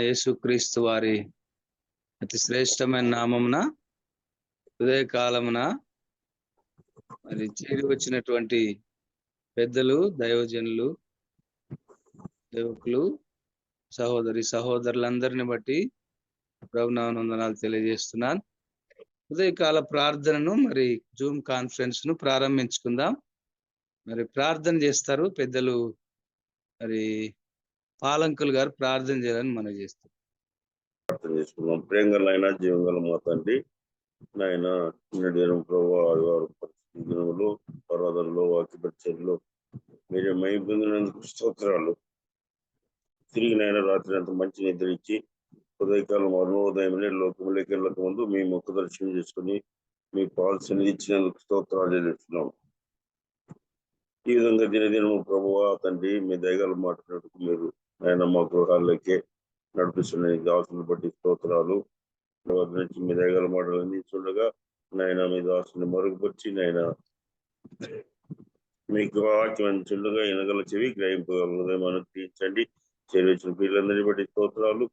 యేసుక్రీస్తు వారి అతి శ్రేష్టమైన నామమున ఉదయకాలమున మరి చేరి వచ్చినటువంటి పెద్దలు, దైవజనులు, సేవకులు, సహోదరులందరిని బట్టి ప్రభునామమున వందనాలు తెలియజేస్తున్నాను. ఉదయకాల ప్రార్థనను మరి జూమ్ కాన్ఫరెన్స్ ను ప్రారంభించుకుందాం. మరి ప్రార్థన చేస్తారు పెద్దలు, మరి పాలంకులు గారు ప్రార్థన చేయాలని మనం చేస్తాం. ప్రార్థన చేసుకుందాం. ప్రేంగలైనా జీవంగల మా తండ్రి, నాయన దినం ప్రభు ఆదివారం పరిస్థితి దినములు పర్వదంలో వాక్య పరిచర్లు మీరే మై పొందినందుకు స్తోత్రాలు. తిరిగి నాయన రాత్రి అంత మంచి నిద్ర ఇచ్చి ఉదయకాలం అరుణోదయంలో లోకములకి వెళ్ళక ముందు మీ ముఖ దర్శనం చేసుకుని మీ పాలసీని ఇచ్చినందుకు స్తోత్రాలు చెల్లిస్తున్నాం. ఈ విధంగా దినదినము ప్రభువా తండ్రి మీ దయగల మాట్లాడుతూ మీరు ఆయన మా గృహాల్లోకే నడిపిస్తున్న దాసుని బట్టి స్తోత్రాలు. నుంచి మీ దయగల మాటలు అందించుండగా నాయన మీ దాసుని మరుగుపరిచి నాయన మీకు వాక్యం అందించుండగా ఎనగల చెవి గ్రహింపగల హృదయం అనుగ్రహించండి. చేరవచ్చిన పిల్లలందరినీ బట్టి స్తోత్రాలు.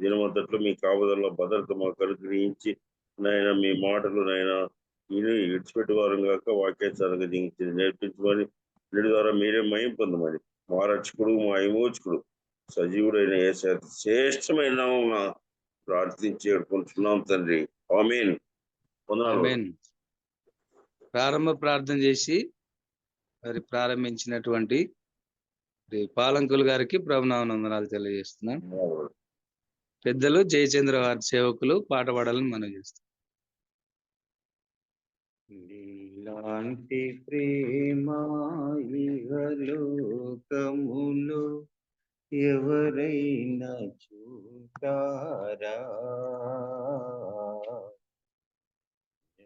దినమంతట్లో మీ కాపుదల భద్రత మాకు అనుగ్రహించి నాయన మీ మాటలు నాయన ఇది విడిచిపెట్టి వారం కాక వాక్యాచారంగా దించి నేర్పించమని వీడి ద్వారా మీరే మయం పొందమని మా రక్షకుడు, మా విమోచకుడు, సజీవుడైన శ్రేష్టమైన ప్రార్థించి ఏడుకుంటున్నాం తండ్రి. ఆమేన్. ప్రారంభ ప్రార్థన చేసి మరి ప్రారంభించినటువంటి పాలంకులు గారికి ప్రభునామమున వందనాలు తెలియజేస్తున్నాం. పెద్దలు జయచంద్ర వారి సేవకులు పాట పాడాలని మనం చేస్తాం. నీలాంటి ప్రేమ ఇహలోకములో ఎవరైనా చూడారా,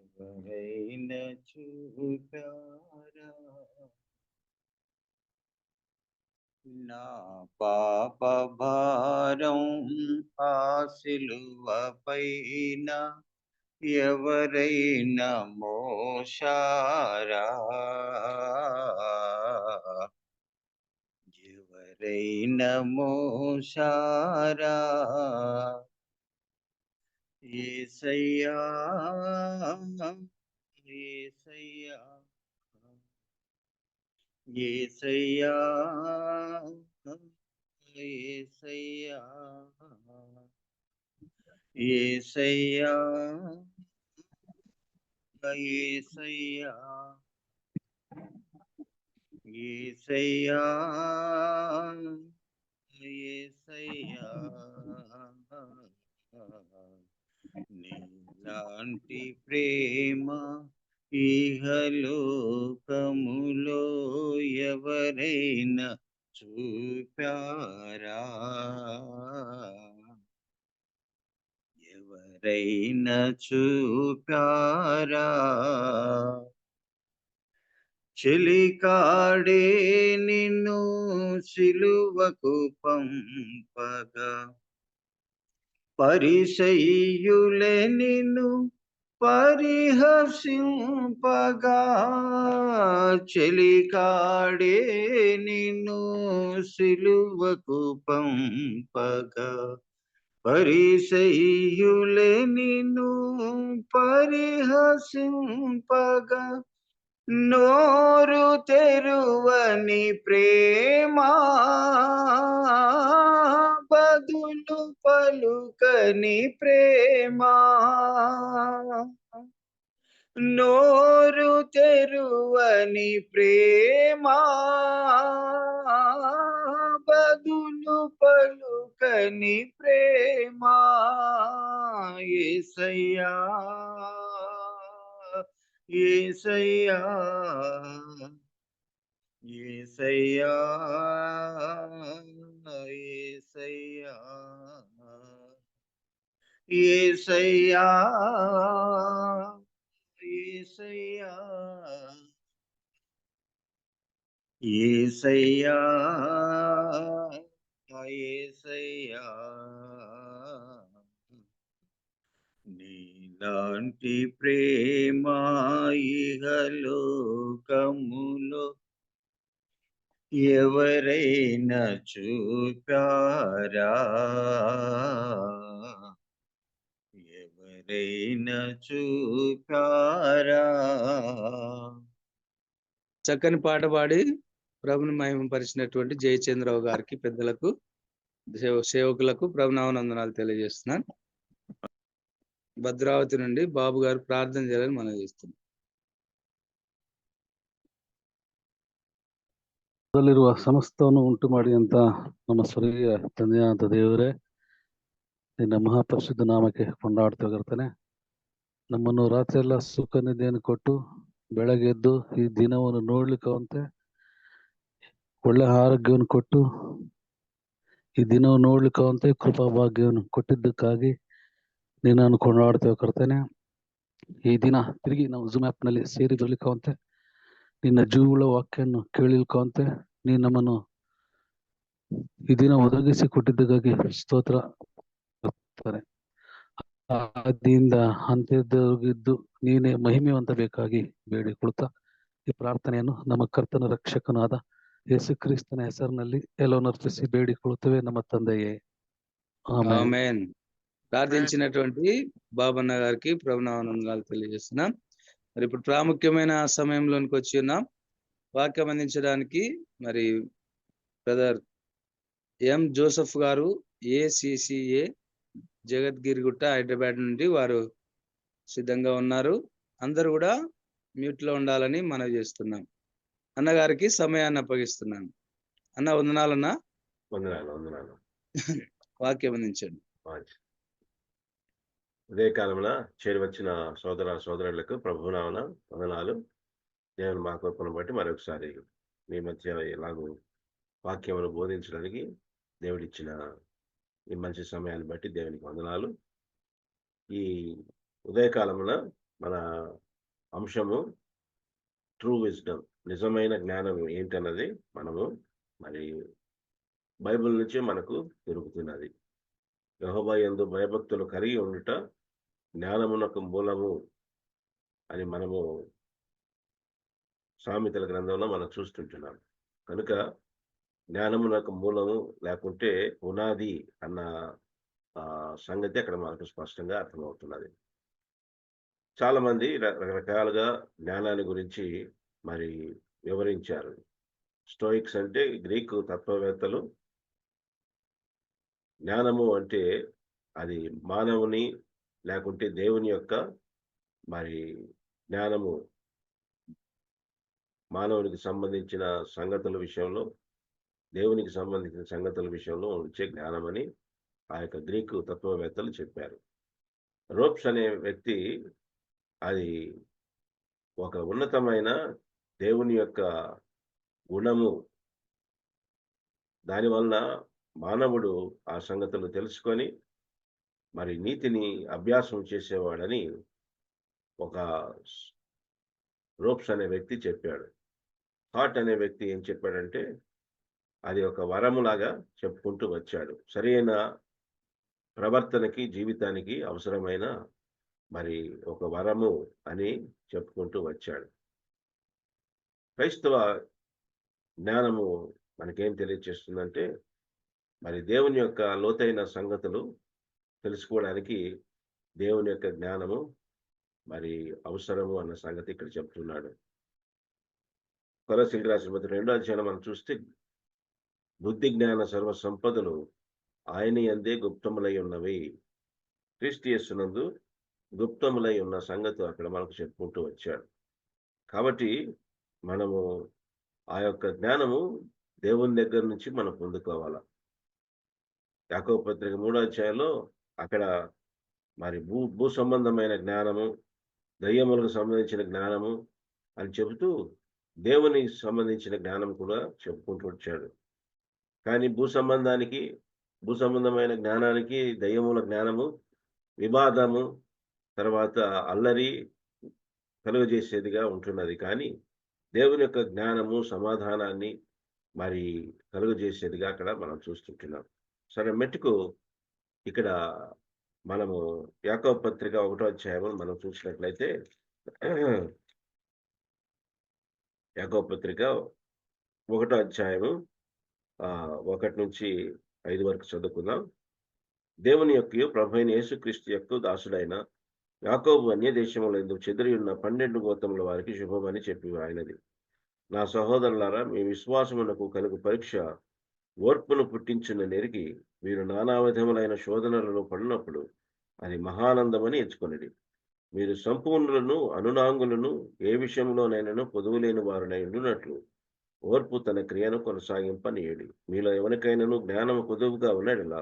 ఎవరైనా చూడారా, నా పాప భారం ఆ సిలువ పైన ఎవరైనా మోశారా, ఎవరైనా మోశారా, యేసయ్యా యేసయ్యా యేసయ్యా యేసయ్యా యేసయ్యా యేసయ్యా యేసయ్యా యేసయ్యా నీలాంటి ప్రేమ ఇహలోకములో ఎవరైనా చూపారా, ఎవరైనా చూపారా, చెలికాడే నిన్ను సిలువకు పంపగా పరిసయ్యులే నిన్ను పరిహసింపగా, చెలికాడే నిన్ను సిలువకు పంపగా పరిసయ్యులే నిన్ను పరిహసింపగా, నోరు తెరువని ప్రేమా బదులు పలుకని ప్రేమా, నోరు తెరువని ప్రేమా బదులు పలుకని ప్రేమా, యేసయ్యా యేసయ్యా యేసయ్యా యేసయ్యా యేసయ్యా యేసయ్యా యేసయ్యా యేసయ్యా నీలాంటి ప్రేమ ఇహలోకములో ఎవరైనా చూపారా? ఎవరైనా చూపారా? చక్కని పాట పాడి ప్రభుని మహిమపరిచినటువంటి జయచంద్రరావు గారికి, పెద్దలకు, సేవకులకు ప్రభునామనందనాలు తెలియజేస్తున్నాను. భద్రావతి నుండి బాబు గారు ప్రార్థన చేయాలని మనం చేస్తున్నాం. ಮೊದಲಿರುವ ಸಮಸ್ತವನ್ನು ಉಂಟು ಮಾಡಿ ಅಂತ ನಮ್ಮ ಸ್ವರ್ಗೀಯ ತಂದೆಯಾದ ದೇವರೇ, ನಿನ್ನ ಮಹಾಪರಿಶುದ್ಧ ನಾಮಕ್ಕೆ ಕೊಂಡಾಡ್ತಾ ಕರ್ತನೆ. ನಮ್ಮನ್ನು ರಾತ್ರಿ ಎಲ್ಲ ಸುಖ ನಿದ್ದೆಯನ್ನು ಕೊಟ್ಟು ಬೆಳಗ್ಗೆ ಎದ್ದು ಈ ದಿನವನ್ನು ನೋಡ್ಲಿಕ್ಕಂತೆ ಒಳ್ಳೆ ಆರೋಗ್ಯವನ್ನು ಕೊಟ್ಟು ಈ ದಿನವನ್ನು ನೋಡ್ಲಿಕ್ಕಂತೆ ಕೃಪಾ ಭಾಗ್ಯವನ್ನು ಕೊಟ್ಟಿದ್ದಕ್ಕಾಗಿ ನಿನ್ನನ್ನು ಕೊಂಡಾಡ್ತೇವೆ ಕರ್ತನೆ. ಈ ದಿನ ತಿರುಗಿ ನಾವು ಝೂಮ್ ಆ್ಯಪ್ ನಲ್ಲಿ ಸೇರಿ ಬರ್ಲಿಕ್ಕಂತೆ ನಿನ್ನ ಜೀವಗಳ ವಾಕ್ಯನ್ನು ಕೇಳಿಲ್ಕಂತೆ ನೀನು ನಮ್ಮನ್ನು ಈ ದಿನ ಒದಗಿಸಿ ಕೊಟ್ಟಿದ್ದಕ್ಕಾಗಿ ಸ್ತೋತ್ರ. ಆದಿಯಿಂದ ಅಂತ್ಯದವರೆಗಿದ್ದು ನೀನೇ ಮಹಿಮೆ ಹೊಂದಬೇಕಾಗಿ ಬೇಡಿಕೊಳ್ತಾ ಈ ಪ್ರಾರ್ಥನೆಯನ್ನು ನಮ್ಮ ಕರ್ತನ ರಕ್ಷಕನಾದ ಯೇಸು ಕ್ರಿಸ್ತನ ಹೆಸರಿನಲ್ಲಿ ಎಲ್ಲವನ್ನು ಅರ್ಪಿಸಿ ಬೇಡಿಕೊಳ್ಳುತ್ತೇವೆ ನಮ್ಮ ತಂದೆಯೇ, ಆಮೆನ್. ఆమేన్. ప్రార్థించినటువంటి బాబన్న గారికి ప్రభునామనందనాలు తెలియజేస్తున్నాం. మరి ఇప్పుడు ప్రాముఖ్యమైన సమయంలోనికి వచ్చి ఉన్నాం. వాక్యం అందించడానికి మరి బ్రదర్ ఎం జోసెఫ్ గారు, ఏసిసిఏ జగద్గిరిగుట్ట, హైదరాబాద్ నుండి వారు సిద్ధంగా ఉన్నారు. అందరూ కూడా మ్యూట్ లో ఉండాలని మనవి చేస్తున్నాం. అన్నగారికి సమయాన్ని అప్పగిస్తున్నాను. అన్న వందనాలన్నా. వందనాలు. వాక్యం అందించండి. ఉదయకాలమున చేరి వచ్చిన సోదరులకు ప్రభునామన వందనాలు. దేవుని మా కృపను బట్టి మరొకసారి మీ మధ్య ఎలాగూ వాక్యమును బోధించడానికి దేవుడిచ్చిన ఈ మంచి సమయాన్ని బట్టి దేవునికి వందనాలు. ఈ ఉదయకాలమున మన అంశము ట్రూ విజ్డమ్, నిజమైన జ్ఞానం ఏంటన్నది మనము మరి బైబిల్ నుంచి మనకు దొరుకుతున్నది. యెహోవా యందు భయభక్తులు కలిగి ఉండుట జ్ఞానమునకు మూలము అని మనము సామెతల గ్రంథంలో మనం చూస్తుంటున్నాం. కనుక జ్ఞానమునకు మూలము లేకుంటే పునాది అన్న సంగతి అక్కడ మనకు స్పష్టంగా అర్థమవుతున్నది. చాలా మంది రకరకాలుగా జ్ఞానాన్ని గురించి మరి వివరించారు. స్టోయిక్స్ అంటే గ్రీకు తత్వవేత్తలు. జ్ఞానము అంటే అది మానవుని లేకుంటే దేవుని యొక్క మరి జ్ఞానము, మానవునికి సంబంధించిన సంగతుల విషయంలో, దేవునికి సంబంధించిన సంగతుల విషయంలో ఉంచే జ్ఞానమని ఆ యొక్క గ్రీకు తత్వవేత్తలు చెప్పారు. రోప్స్ అనే వ్యక్తి అది ఒక ఉన్నతమైన దేవుని యొక్క గుణము, దానివల్ల మానవుడు ఆ సంగతులు తెలుసుకొని మరి నీతిని అభ్యాసం చేసేవాడని ఒక రోప్స్ అనే వ్యక్తి చెప్పాడు. హార్ట్ అనే వ్యక్తి ఏం చెప్పాడంటే అది ఒక వరములాగా చెప్పుకుంటూ వచ్చాడు. సరైన ప్రవర్తనకి, జీవితానికి అవసరమైన మరి ఒక వరము అని చెప్పుకుంటూ వచ్చాడు. క్రైస్తవ జ్ఞానము మనకేం తెలియచేస్తుందంటే మరి దేవుని యొక్క లోతైన సంగతులు తెలుసుకోవడానికి దేవుని యొక్క జ్ఞానము మరి అవసరము అన్న సంగతి ఇక్కడ చెప్తున్నాడు. కొలస్సీయులకు రాసిన పత్రిక 2వ అధ్యాయం మనం చూస్తే బుద్ధి జ్ఞాన సర్వ సంపదలు ఆయన యందే గుప్తములై ఉన్నవి. క్రీస్తు యేసునందు గుప్తములై ఉన్న సంగతి అక్కడ మనకు చెప్పుకుంటూ వచ్చాడు. కాబట్టి మనము ఆ యొక్క జ్ఞానము దేవుని దగ్గర నుంచి మనం పొందుకోవాలా. యాకోబు పత్రిక 3వ అధ్యాయంలో అక్కడ మరి భూ సంబంధమైన జ్ఞానము, దయ్యములకు సంబంధించిన జ్ఞానము అని చెబుతూ దేవునికి సంబంధించిన జ్ఞానం కూడా చెప్పుకుంటూ వచ్చాడు. కానీ భూ సంబంధమైన జ్ఞానానికి దయ్యముల జ్ఞానము వివాదము, తర్వాత అల్లరి కలుగజేసేదిగా ఉంటున్నది. కానీ దేవుని యొక్క జ్ఞానము సమాధానాన్ని మరి కలుగజేసేదిగా అక్కడ మనం చూస్తుంటున్నాం. సరే, మెట్టుకు ఇక్కడ మనము యాకోబు పత్రిక 1వ అధ్యాయం మనం చూసినట్లయితే, యాకోబు పత్రిక 1వ అధ్యాయము 1 నుంచి 5 వరకు చదువుకుందాం. దేవుని యొక్క ప్రభువైన యేసుక్రీస్తు యొక్క దాసుడైన యాకోబు అన్య దేశములందు చెదిరి ఉన్న 12 గోత్రముల వారికి శుభమని చెప్పి ఆయనది. నా సహోదరులారా, మీ విశ్వాసమునకు కలుగు పరీక్ష ఓర్పును పుట్టించున్న నెరిగి మీరు నానా విధములైన శోధనలలో పడినప్పుడు అది మహానందమని ఎంచుకొనిడి. మీరు సంపూర్ణులను అనునాంగులను ఏ విషయంలోనైనాను పొదువులేని వారునై ఉండునట్లు ఓర్పు తన క్రియను కొనసాగింపనీయుడి. మీలో ఎవరికైనాను జ్ఞానము పొదువుగా ఉన్నట్లా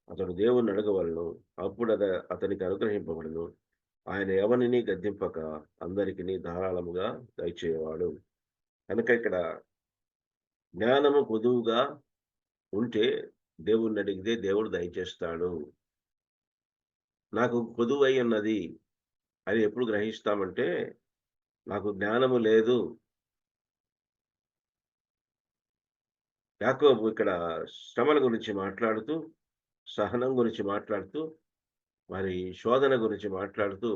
అతడు దేవుణ్ణి అడగవలను, అప్పుడు అతనికి అనుగ్రహింపబడును. ఆయన ఎవరిని గద్దింపక అందరికీ ధారాళముగా దయచేయవాడు. కనుక ఇక్కడ జ్ఞానము పొదువుగా ఉంటే దేవుణ్ణి అడిగితే దేవుడు దయచేస్తాడు. నాకు పొదువై ఉన్నది అని ఎప్పుడు గ్రహిస్తామంటే, నాకు జ్ఞానము లేదు. యాకోబు ఇక్కడ శ్రమల గురించి మాట్లాడుతూ, సహనం గురించి మాట్లాడుతూ, మరి శోధన గురించి మాట్లాడుతూ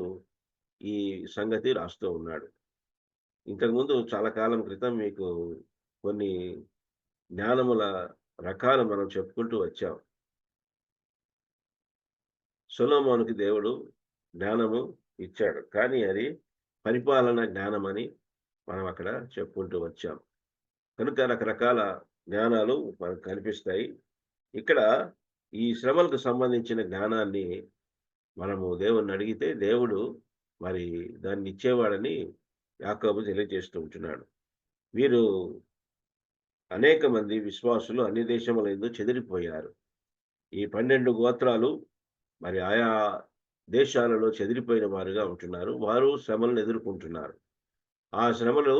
ఈ సంగతి రాస్తూ ఉన్నాడు. ఇంతకుముందు చాలా కాలం క్రితం మీకు కొన్ని జ్ఞానముల రకాలు మనం చెప్పుకుంటూ వచ్చాం. సొలొమోనుకి దేవుడు జ్ఞానము ఇచ్చాడు, కానీ అది పరిపాలన జ్ఞానమని మనం అక్కడ చెప్పుకుంటూ వచ్చాం. కనుక రకరకాల జ్ఞానాలు మనకు కనిపిస్తాయి. ఇక్కడ ఈ శ్రమలకు సంబంధించిన జ్ఞానాన్ని మనము దేవుణ్ణి అడిగితే దేవుడు మరి దాన్ని ఇచ్చేవాడని యాకోబు తెలియజేస్తూ ఉంటున్నాడు. వీరు అనేక మంది విశ్వాసులు అన్ని దేశములందు చెదిరిపోయారు. ఈ 12 గోత్రాలు మరి ఆయా దేశాలలో చెదిరిపోయిన వారుగా ఉంటున్నారు. వారు శ్రమలను ఎదుర్కొంటున్నారు. ఆ శ్రమలు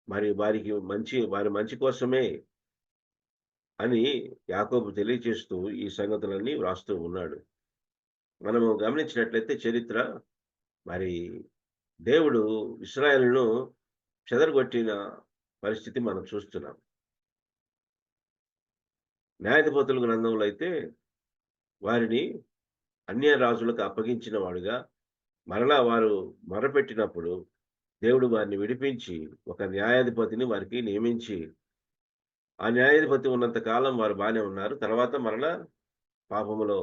మరి వారి మంచి కోసమే అని యాకోబు తెలియజేస్తూ ఈ సంగతులన్నీ వ్రాస్తూ ఉన్నాడు. మనము గమనించినట్లయితే చరిత్ర, మరి దేవుడు ఇశ్రాయేలును చెదరగొట్టిన పరిస్థితి మనం చూస్తున్నాం. న్యాయాధిపతుల గ్రంథంలో అయితే వారిని అన్య రాజులకు అప్పగించిన వాడుగా మరలా వారు మొరపెట్టినప్పుడు దేవుడు వారిని విడిపించి ఒక న్యాయాధిపతిని వారికి నియమించి, ఆ న్యాయాధిపతి ఉన్నంత కాలం వారు బాగానే ఉన్నారు. తర్వాత మరలా పాపములో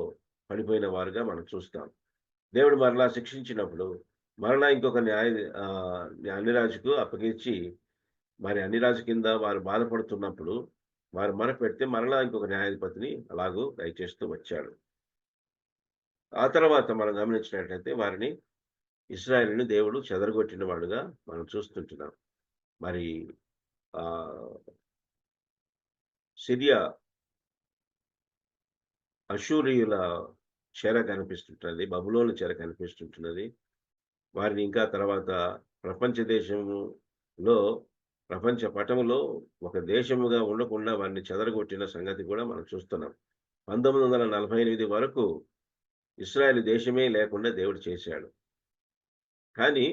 పడిపోయిన వారుగా మనం చూస్తాం. దేవుడు మరలా శిక్షించినప్పుడు మరలా ఇంకొక అన్యరాజుకు అప్పగించి, మరి అన్యరాజు కింద వారు బాధపడుతున్నప్పుడు వారు మొరపెడితే మరలా ఇంకొక న్యాయాధిపతిని అలాగూ దయచేస్తూ వచ్చాడు. ఆ తర్వాత మనం గమనించినట్లయితే వారిని ఇశ్రాయేలుని దేవుడు చెదరగొట్టిన వాడుగా మనం చూస్తుంటున్నాం. మరి సిరియా అషూరియుల చెర కనిపిస్తుంటున్నది, బబులోను చెర కనిపిస్తుంటున్నది. వారిని ఇంకా తర్వాత ప్రపంచ పటములో ఒక దేశముగా ఉండకుండా వారిని చెదరగొట్టిన సంగతి కూడా మనం చూస్తున్నాం. 1948 వరకు ఇశ్రాయేలు దేశమే లేకుండా దేవుడు చేశాడు. కానీ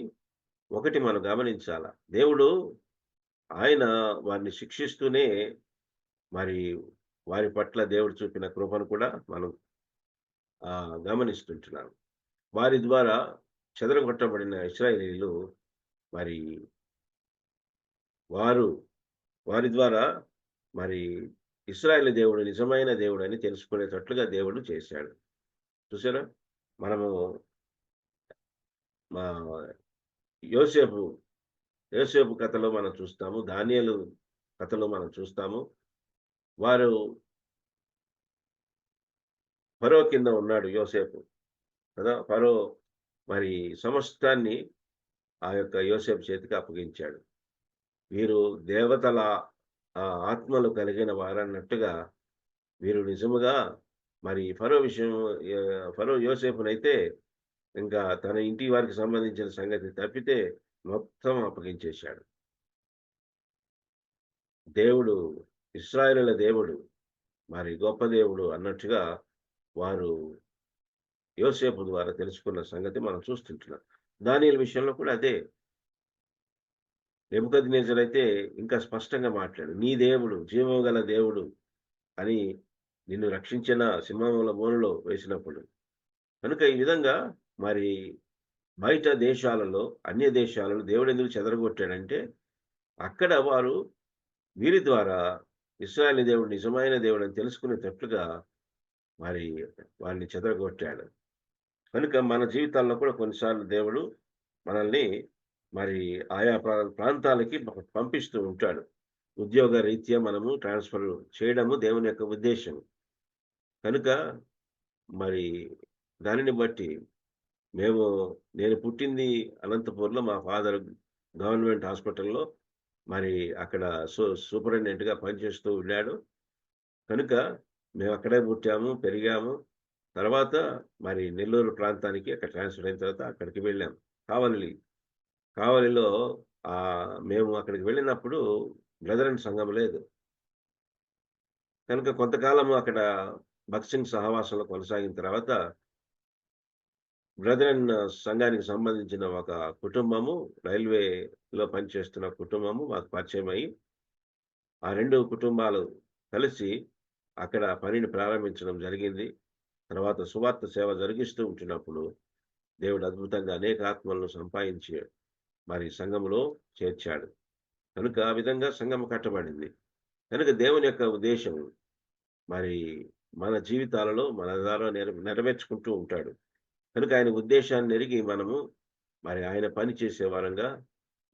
ఒకటి మనం గమనించాల, దేవుడు ఆయన వారిని శిక్షిస్తూనే మరి వారి పట్ల దేవుడు చూపిన కృపను కూడా మనం గమనిస్తుంటున్నాం. వారి ద్వారా చెదరగొట్టబడిన ఇశ్రాయేలీయులు మరి వారి ద్వారా మరి ఇశ్రాయేలు దేవుడు నిజమైన దేవుడు అని తెలుసుకునేటట్లుగా దేవుడు చేశాడు. చూసారా, మనము మా యోసేపు కథలో మనం చూస్తాము, దానియేలు కథలో మనం చూస్తాము. వారు ఫరో కింద ఉన్నాడు యోసేపు కదా. ఫరో మరి సమస్తాన్ని ఆ యొక్క యోసేపు చేతికి అప్పగించాడు. వీరు దేవతల ఆత్మలు కలిగిన వారన్నట్టుగా వీరు నిజముగా మరి ఫరో యోసేపునైతే ఇంకా తన ఇంటి వారికి సంబంధించిన సంగతి తప్పితే మొత్తం అప్పగించేశాడు. దేవుడు ఇశ్రాయేలుల దేవుడు, మరి గొప్ప దేవుడు అన్నట్టుగా వారు యోసేపు ద్వారా తెలుసుకున్న సంగతి మనం చూస్తుంటున్నాం. దానియేలు విషయంలో కూడా అదే. నెబుకద్నెజరు అయితే ఇంకా స్పష్టంగా మాట్లాడు, నీ దేవుడు జీవము గల దేవుడు అని నిన్ను రక్షించిన సింహముల బోనులో వేసినప్పుడు. కనుక ఈ విధంగా మరి బయట దేశాలలో అన్య దేశాలలో దేవుడు ఎందుకు చెదరగొట్టాడంటే, అక్కడ వారు వీరి ద్వారా ఇశ్రాయేలు దేవుడు నిజమైన దేవుడు అని తెలుసుకునేటట్లుగా మరి వారిని చెదరగొట్టాడు. కనుక మన జీవితాల్లో కూడా కొన్నిసార్లు దేవుడు మనల్ని మరి ఆయా ప్రాంతాలకి పంపిస్తూ ఉంటాడు. ఉద్యోగ రీత్యా మనము ట్రాన్స్ఫర్ చేయడము దేవుని యొక్క ఉద్దేశం. కనుక మరి దానిని బట్టి నేను పుట్టింది అనంతపూర్లో, మా ఫాదర్ గవర్నమెంట్ హాస్పిటల్లో మరి అక్కడ సూపరింటెండెంట్గా పనిచేస్తూ ఉన్నాడు. కనుక మేము అక్కడే పుట్టాము, పెరిగాము. తర్వాత మరి నెల్లూరు ప్రాంతానికి అక్కడ ట్రాన్స్ఫర్ అయిన తర్వాత అక్కడికి వెళ్ళాం. కావలిలో మేము అక్కడికి వెళ్ళినప్పుడు బ్రదరన్ సంఘం లేదు. కనుక కొంతకాలము అక్కడ భక్సింగ్ సహవాసంలో కొనసాగిన తర్వాత బ్రదరన్ సంఘానికి సంబంధించిన ఒక కుటుంబము, రైల్వేలో పనిచేస్తున్న కుటుంబము మాకు పరిచయం అయ్యి ఆ 2 కుటుంబాలు కలిసి అక్కడ పనిని ప్రారంభించడం జరిగింది. తర్వాత సువార్త సేవ జరిగిస్తూ ఉంటున్నప్పుడు దేవుడు అద్భుతంగా అనేక ఆత్మలను సంపాదించి మరి సంఘములో చేర్చాడు. కనుక ఆ విధంగా సంఘం కట్టబడింది. కనుక దేవుని యొక్క ఉద్దేశం మరి మన జీవితాలలో మన ద్వారా నెరవేర్చుకుంటూ ఉంటాడు. కనుక ఆయన ఉద్దేశాన్ని ఎరిగి మనము మరి ఆయన పని చేసే వారంగా,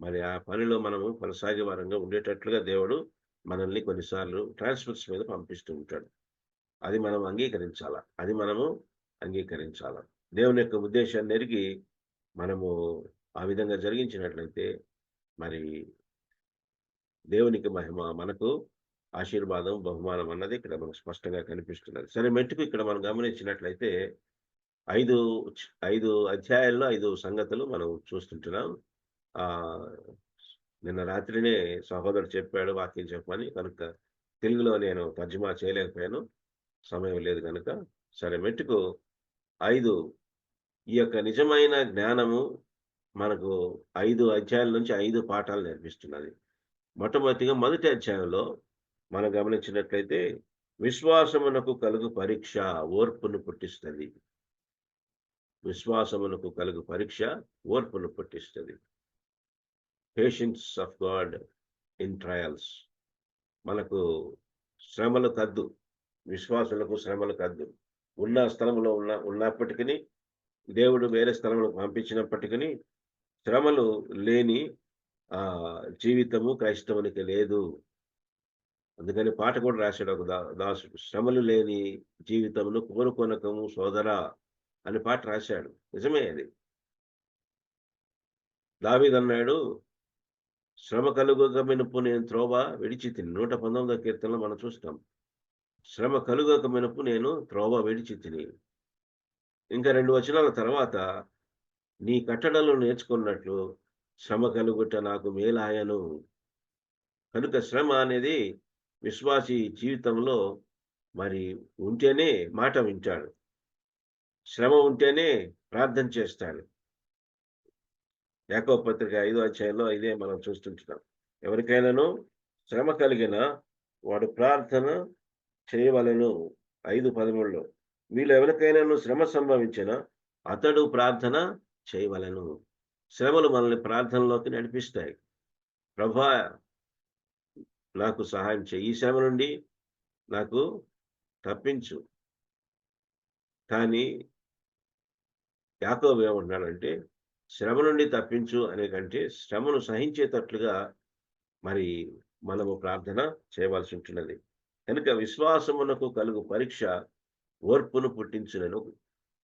మరి ఆ పనిలో మనము కొనసాగే వారంగా ఉండేటట్లుగా దేవుడు మనల్ని కొన్నిసార్లు ట్రాన్స్ఫర్స్ మీద పంపిస్తూ ఉంటాడు. అది మనం అంగీకరించాలా. దేవుని యొక్క ఉద్దేశాన్ని ఎరిగి మనము ఆ విధంగా జరిగించినట్లయితే మరి దేవునికి మహిమ, మనకు ఆశీర్వాదం, బహుమానం అన్నది ఇక్కడ మనకు స్పష్టంగా కనిపిస్తున్నది. సరే, మెట్టుకు ఇక్కడ మనం గమనించినట్లయితే 5 అధ్యాయాల్లో 5 సంగతులు మనం చూస్తుంటున్నాం. నిన్న రాత్రినే సహోదరుడు చెప్పాడు వాక్యం చెప్పమని, కనుక తెలుగులో నేను తర్జుమా చేయలేకపోయాను, సమయం లేదు కనుక. సరే, మెట్టుకు 5 ఈ యొక్క నిజమైన జ్ఞానము మనకు 5 అధ్యాయాల నుంచి 5 పాఠాలు నేర్పిస్తున్నది. మొట్టమొదటిగా మొదటి అధ్యాయంలో మనం గమనించినట్లయితే విశ్వాసమునకు కలుగు పరీక్ష ఓర్పును పుట్టిస్తుంది. విశ్వాసమునకు కలుగు పరీక్ష ఓర్పును పుట్టిస్తుంది. Patience of God in trials. మనకు శ్రమలు కద్దు, విశ్వాసులకు శ్రమలు కద్దు. ఉన్న స్థలంలో ఉన్నప్పటికీ, దేవుడు వేరే స్థలంలో పంపించినప్పటికీ శ్రమలు లేని జీవితము క్రైస్తవునికి లేదు. అందుకని పాట కూడా రాశాడు ఒక దాసుడు, శ్రమలు లేని జీవితమును కోరుకొనకము సోదరా అని పాట రాశాడు. నిజమే అది. దావీదు అన్నాడు, శ్రమ కలుగక మెనుపు నేను త్రోవ విడిచి తిని. 119వ కీర్తనలో మనం చూస్తాం, శ్రమ కలుగక మెనుపు నేను త్రోవ విడిచి తిని. ఇంకా 2 వచనాల తర్వాత, నీ కట్టడలు నేర్చుకున్నట్లు శ్రమ కలుగుట నాకు మేలాయను. కనుక శ్రమ అనేది విశ్వాసి జీవితంలో మరి ఉంటేనే మాట వింటాడు, శ్రమ ఉంటేనే ప్రార్థన చేస్తాడు. యాకోబు పత్రిక 5వ అధ్యాయంలో ఇదే మనం చూస్తుంటున్నాం. ఎవరికైనాను శ్రమ కలిగిన వాడు ప్రార్థన చేయవలెను. 5:13లో, వీళ్ళు ఎవరికైనాను శ్రమ సంభవించిన అతడు ప్రార్థన చేయవలెను. శ్రమలు మనల్ని ప్రార్థనలోకి నడిపిస్తాయి. ప్రభువా, నాకు సహాయం చేయి, ఈ శ్రమ నుండి నాకు తప్పించు. కానీ యాకోబు ఏమంటున్నాడంటే, శ్రమ నుండి తప్పించు అనే కంటే శ్రమను సహించేటట్లుగా మరి మనము ప్రార్థన చేయవలసి ఉంటున్నది. కనుక విశ్వాసమునకు కలుగు పరీక్ష ఓర్పును పుట్టించునను.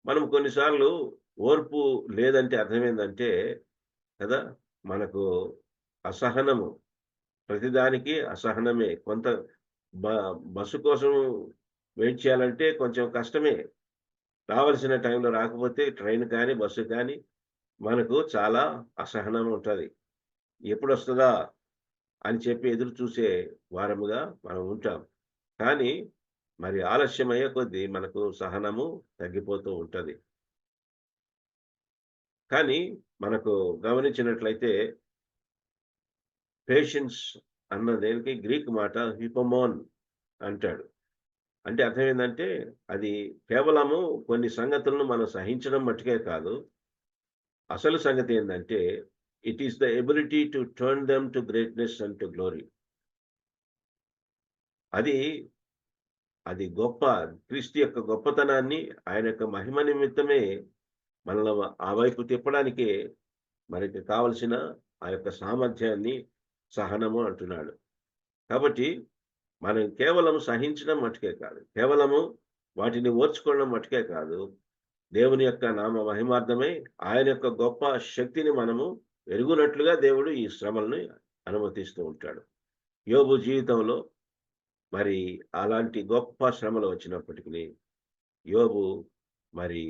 మనం కొన్నిసార్లు ఓర్పు లేదంటే అర్థమైందంటే కదా, మనకు అసహనము, ప్రతిదానికి అసహనమే. కొంత బస్సు కోసం వెయిట్ చేయాలంటే కొంచెం కష్టమే. రావాల్సిన టైంలో రాకపోతే ట్రైన్ కానీ బస్సు కానీ మనకు చాలా అసహనం ఉంటుంది. ఎప్పుడు వస్తుందా అని చెప్పి ఎదురు చూసే వారముగా మనం ఉంటాం. కానీ మరి ఆలస్యమయ్యే కొద్దీ మనకు సహనము తగ్గిపోతూ ఉంటుంది. కానీ మనకు గమనించినట్లయితే పేషెన్స్ అన్న దేనికి గ్రీక్ మాట హిపోమోన్ అంటాడు. అంటే అర్థం ఏంటంటే, అది కేవలము కొన్ని సంగతులను మనం సహించడం మట్టుకే కాదు, అసలు సంగతి ఏంటంటే it is the ability to turn them to greatness and to glory. అది అది గొప్ప క్రీస్తు యొక్క గొప్పతనాన్ని, ఆయన యొక్క మహిమ నిమిత్తమే మనల్ని ఆ వైపు తిప్పడానికే మనకి కావలసిన ఆ యొక్క సామర్థ్యాన్ని సహనము అంటున్నాడు. కాబట్టి మనం కేవలం సహించడం మట్టుకే కాదు, కేవలము వాటిని ఓర్చుకోవడం మట్టుకే కాదు, దేవుని యొక్క నామ మహిమార్థమై ఆయన యొక్క గొప్ప శక్తిని మనము ఎరుగునట్లుగా దేవుడు ఈ శ్రమలను అనుమతిస్తూ ఉంటాడు. యోబు జీవితంలో మరి అలాంటి గొప్ప శ్రమలు వచ్చినప్పటికీ యోబు మరి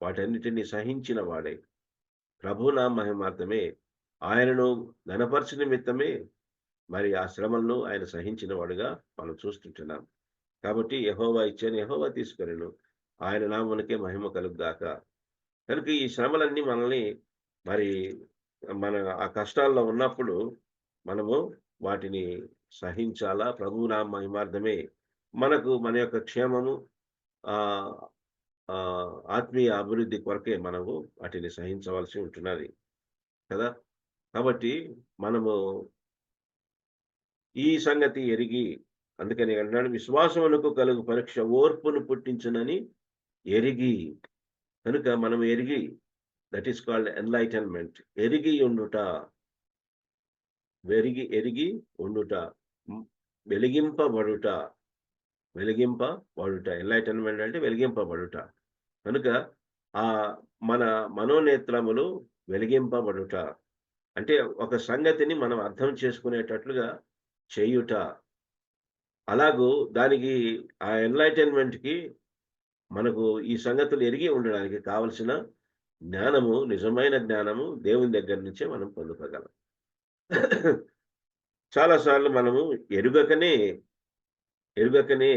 వాటన్నిటిని సహించిన వాడై ప్రభునామ మహిమార్థమే ఆయనను ఘనపరచు నిమిత్తమే మరి ఆ శ్రమలను ఆయన సహించిన వాడుగా మనం చూస్తుంటున్నాం. కాబట్టి యెహోవా ఇచ్చాను, యెహోవా తీసుకొనెను, ఆయన నామమునకే మహిమ కలుగుగాక. కనుక ఈ శ్రమలన్నీ మనల్ని మరి మన ఆ కష్టాల్లో ఉన్నప్పుడు మనము వాటిని సహించాలా. ప్రభువు నామ మహిమార్థమే మనకు మన యొక్క క్షేమము ఆత్మీయ అభివృద్ధి కొరకే మనము వాటిని సహించవలసి ఉంటున్నది కదా. కాబట్టి మనము ఈ సంగతి ఎరిగి, అందుకని అంటున్నాడు, విశ్వాసమునకు కలుగు పరీక్ష ఓర్పును పుట్టించునని ఎరిగి. కనుక మనం ఎరిగి, దట్ ఈస్ కాల్డ్ ఎన్లైటన్మెంట్. ఎరిగి ఉండుట, ఎరిగి ఉండుట, వెలిగింపబడుట. ఎన్లైటన్మెంట్ అంటే వెలిగింపబడుట. కనుక ఆ మన మనోనేత్రములు వెలిగింపబడుట అంటే ఒక సంగతిని మనం అర్థం చేసుకునేటట్లుగా చేయుట. అలాగూ దానికి ఆ ఎన్లైటన్మెంట్కి మనకు ఈ సంగతులు ఎరిగి ఉండడానికి కావలసిన జ్ఞానము, నిజమైన జ్ఞానము దేవుని దగ్గర నుంచే మనం పొందుకోగలం. చాలాసార్లు మనము ఎరుగకనే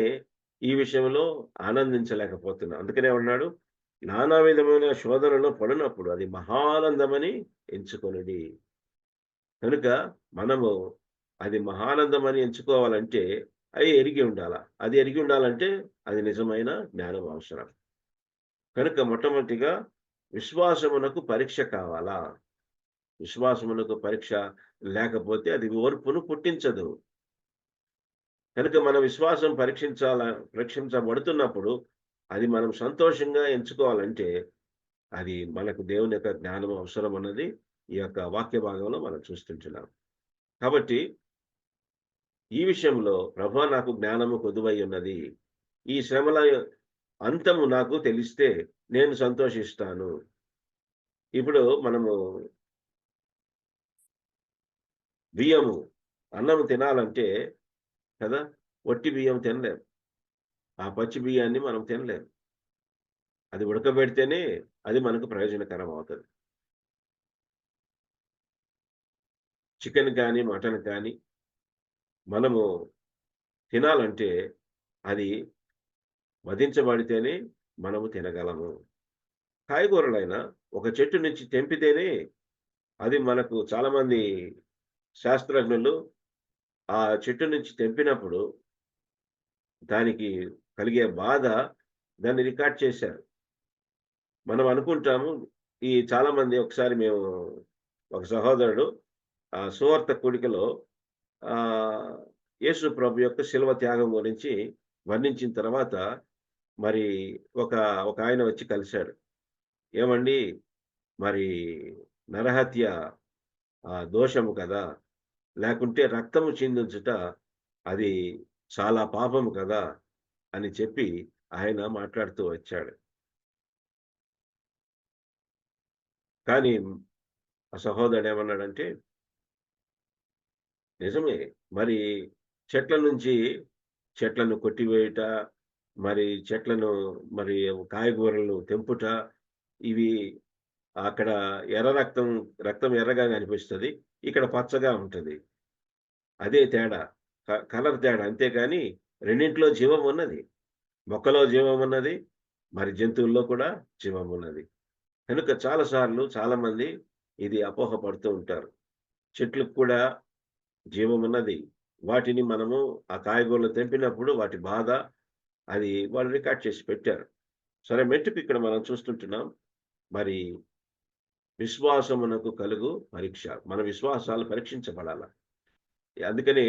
ఈ విషయంలో ఆనందించలేకపోతున్నాం. అందుకనే ఉన్నాడు, నానా విధమైన శోధనలో పడినప్పుడు అది మహానందమని ఎంచుకొనిడి. కనుక మనము అది మహానందమని ఎంచుకోవాలంటే అది ఎరిగి ఉండాలంటే అది నిజమైన జ్ఞానం అవసరం. కనుక మొట్టమొదటిగా విశ్వాసమునకు పరీక్ష కావాలా. విశ్వాసమునకు పరీక్ష లేకపోతే అది ఓర్పును పుట్టించదు. కనుక మన విశ్వాసం పరీక్షించబడుతున్నప్పుడు అది మనం సంతోషంగా ఎంచుకోవాలంటే అది మనకు దేవుని యొక్క జ్ఞానం అవసరం అన్నది ఈ యొక్క వాక్య భాగంలో మనం చూస్తుంటున్నాం. కాబట్టి ఈ విషయంలో ప్రభువా నాకు జ్ఞానము కొదువై ఉన్నది, ఈ శ్రమల అంతము నాకు తెలిస్తే నేను సంతోషిస్తాను. ఇప్పుడు మనము బియ్యము అన్నం తినాలంటే కదా, వట్టి బియ్యం తినలేం, ఆ పచ్చి బియ్యాన్ని మనం తినలేం. అది ఉడకబెడితేనే అది మనకు ప్రయోజనకరం అవుతుంది. చికెన్ కానీ మటన్ కానీ మనము తినాలంటే అది వధించబడితేనే మనము తినగలము. కాయగూరలైనా ఒక చెట్టు నుంచి తెంపితేనే అది మనకు, చాలామంది శాస్త్రజ్ఞులు ఆ చెట్టు నుంచి తెంపినప్పుడు దానికి కలిగే బాధ దాన్ని రికార్డ్ చేశారు. మనం అనుకుంటాము, ఈ చాలామంది, ఒకసారి మేము ఒక సహోదరుడు సువార్త కూడికలో యేసు ప్రభు యొక్క శిలువ త్యాగం గురించి వర్ణించిన తర్వాత మరి ఒక ఆయన వచ్చి కలిశాడు. ఏమండి, మరి నరహత్య దోషము కదా, లేకుంటే రక్తము చిందించుట అది చాలా పాపము కదా అని చెప్పి ఆయన మాట్లాడుతూ వచ్చాడు. కానీ ఆ సహోదరుడు ఏమన్నాడంటే, నిజమే, మరి చెట్లను కొట్టివేయుట, మరి చెట్లను మరి కాయగూరలు తెంపుట, ఇవి అక్కడ రక్తం ఎర్రగా కనిపిస్తుంది, ఇక్కడ పచ్చగా ఉంటుంది. అదే తేడా, కలర్ తేడా, అంతేకాని రెండింటిలో జీవం ఉన్నది. మొక్కలో జీవం ఉన్నది, మరి జంతువుల్లో కూడా జీవం ఉన్నది. కనుక చాలామంది ఇది అపోహపడుతూ ఉంటారు. చెట్లకు కూడా జీవం ఉన్నది, వాటిని మనము ఆ కాయగూరలు తెంపినప్పుడు వాటి బాధ అది వాళ్ళు రికార్డ్ చేసి పెట్టారు. సరే, మెట్టుకు ఇక్కడ మనం చూస్తుంటున్నాం, మరి విశ్వాసమునకు కలుగు పరీక్ష, మన విశ్వాసాలు పరీక్షించబడాల. అందుకని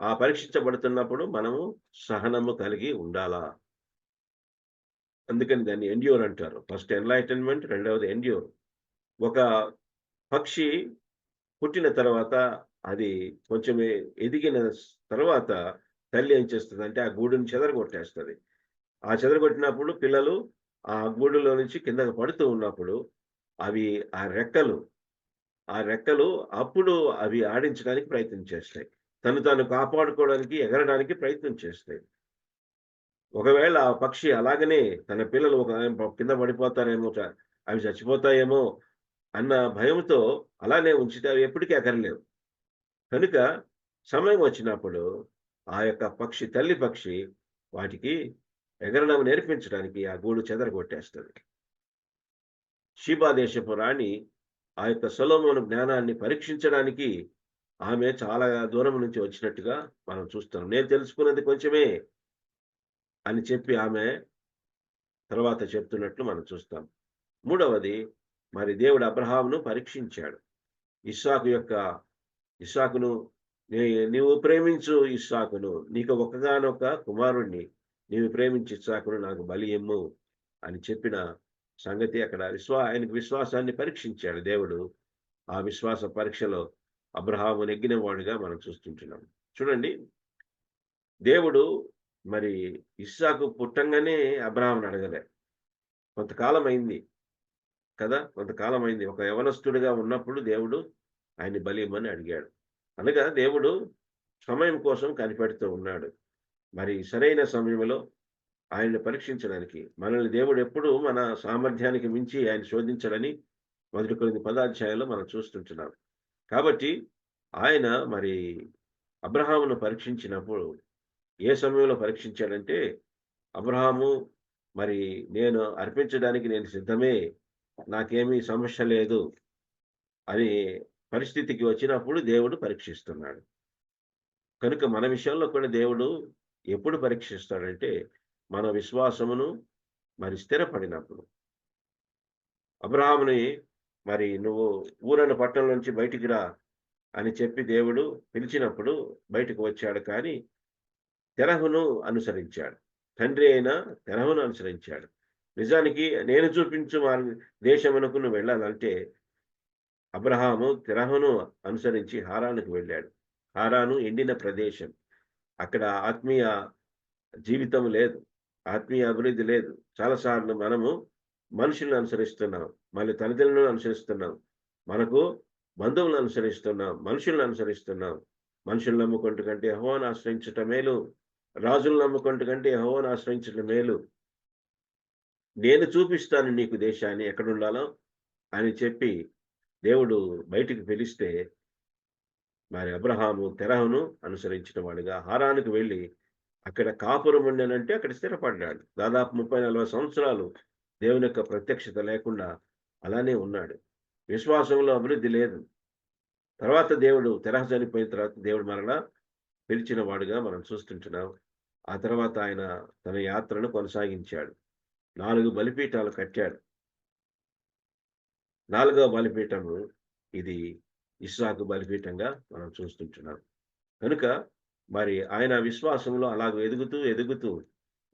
ఆ పరీక్షించబడుతున్నప్పుడు మనము సహనము కలిగి ఉండాలా. అందుకని దాన్ని ఎండ్యూర్ అంటారు. ఫస్ట్ ఎన్లైటన్మెంట్, రెండవది ఎండ్యూర్. ఒక పక్షి పుట్టిన తర్వాత అది కొంచెం ఎదిగిన తర్వాత తల్లి ఏం చేస్తుందంటే ఆ గూడుని చెదరగొట్టేస్తుంది. ఆ చెదరగొట్టినప్పుడు పిల్లలు ఆ గూడులో నుంచి కిందకి పడుతూ ఉన్నప్పుడు అవి ఆ రెక్కలు అప్పుడు అవి ఆడించడానికి ప్రయత్నం చేస్తాయి. తను తాను కాపాడుకోవడానికి ఎగరడానికి ప్రయత్నం చేస్తాయి. ఒకవేళ ఆ పక్షి అలాగనే తన పిల్లలు కింద పడిపోతారేమో, అవి చచ్చిపోతాయేమో అన్న భయంతో అలానే ఉంచితే అవి ఎప్పటికీ ఎగరలేవు. కనుక సమయం వచ్చినప్పుడు ఆ యొక్క తల్లి పక్షి వాటికి ఎగరడం నేర్పించడానికి ఆ గూడు చెదరగొట్టేస్తుంది. షీబా దేశపు రాణి ఆ యొక్క సొలొమోను జ్ఞానాన్ని పరీక్షించడానికి ఆమె చాలా దూరం నుంచి వచ్చినట్టుగా మనం చూస్తాం. నేను తెలుసుకున్నది కొంచెమే అని చెప్పి ఆమె తర్వాత చెప్తున్నట్లు మనం చూస్తాం. మూడవది, మరి దేవుడు అబ్రహామును పరీక్షించాడు. ఇస్సాకును నీవు ప్రేమించు ఇస్సాకును, నీకు ఒక్కగానొక కుమారుణ్ణి, నీవు ప్రేమించి ఇస్సాకును నాకు బలి ఇమ్ము అని చెప్పిన సంగతి అక్కడ ఆయనకు విశ్వాసాన్ని పరీక్షించాడు దేవుడు. ఆ విశ్వాస పరీక్షలో అబ్రహాము నెగ్గిన వాడుగా మనం చూస్తుంటున్నాం. చూడండి, దేవుడు మరి ఇస్సాకు పుట్టంగానే అబ్రహామును అడగలే. కొంతకాలం అయింది కదా, కొంతకాలం అయింది. ఒక యవనస్తుడిగా ఉన్నప్పుడు దేవుడు ఆయన్ని బలి ఇమ్మని అడిగాడు. అనగా దేవుడు సమయం కోసం కనిపెడుతూ ఉన్నాడు. మరి సరైన సమయంలో ఆయన్ని పరీక్షించడానికి మనల్ని దేవుడు ఎప్పుడు మన సామర్థ్యానికి మించి ఆయన శోధించడని 1 కొరింథీ 10వ అధ్యాయంలో మనం చూస్తుంటున్నాం. కాబట్టి ఆయన మరి అబ్రహామును పరీక్షించినప్పుడు ఏ సమయంలో పరీక్షించాడంటే, అబ్రహాము మరి నేను అర్పించడానికి నేను సిద్ధమే, నాకేమీ సమస్య లేదు అని పరిస్థితికి వచ్చినప్పుడు దేవుడు పరీక్షిస్తున్నాడు. కనుక మన విషయంలో కూడా దేవుడు ఎప్పుడు పరీక్షిస్తాడంటే, మన విశ్వాసమును మరి స్థిరపడినప్పుడు. అబ్రహాముని మరి నువ్వు ఊరన్న పట్టణం నుంచి బయటికి రా అని చెప్పి దేవుడు పిలిచినప్పుడు బయటకు వచ్చాడు. కానీ తెరహును అనుసరించాడు. తండ్రి అయిన తెరహును అనుసరించాడు. నిజానికి నేను చూపించు దేశమునకు నువ్వు వెళ్ళాలంటే అబ్రహాము తెరహును అనుసరించి హారానుకు వెళ్ళాడు. హారాను ఎండిన ప్రదేశం. అక్కడ ఆత్మీయ జీవితం లేదు, ఆత్మీయ అభివృద్ధి లేదు. చాలాసార్లు మనము మనుషులను అనుసరిస్తున్నాం, మళ్ళీ తల్లిదండ్రులను అనుసరిస్తున్నాం, మనకు బంధువులను అనుసరిస్తున్నాం, మనుషులను అనుసరిస్తున్నాం. మనుషులను నమ్ముకుంటు కంటే యెహోవాను ఆశ్రయించటం మేలు, రాజులను నమ్ముకుంటు కంటే యెహోవాను ఆశ్రయించటం మేలు. నేను చూపిస్తాను నీకు దేశాన్ని ఎక్కడుండాలో అని చెప్పి దేవుడు బయటికి పిలిస్తే మరి అబ్రహాము తెరహును అనుసరించిన వాడుగా హారానుకు వెళ్ళి అక్కడ కాపురం ఉండనంటే అక్కడ స్థిరపడ్డాడు. దాదాపు 30-40 సంవత్సరాలు దేవుని యొక్క ప్రత్యక్షత లేకుండా అలానే ఉన్నాడు. విశ్వాసంలో అభివృద్ధి లేదు. తర్వాత దేవుడు తెరహ చనిపోయిన తర్వాత దేవుడు మరలా పిలిచిన వాడుగా మనం చూస్తుంటున్నాం. ఆ తర్వాత ఆయన తన యాత్రను కొనసాగించాడు. 4 బలిపీఠాలు కట్టాడు. 4వ బలిపీఠము ఇది ఇస్సాకు బలిపీఠంగా మనం చూస్తుంటున్నాం. కనుక మరి ఆయన విశ్వాసంలో అలాగ ఎదుగుతూ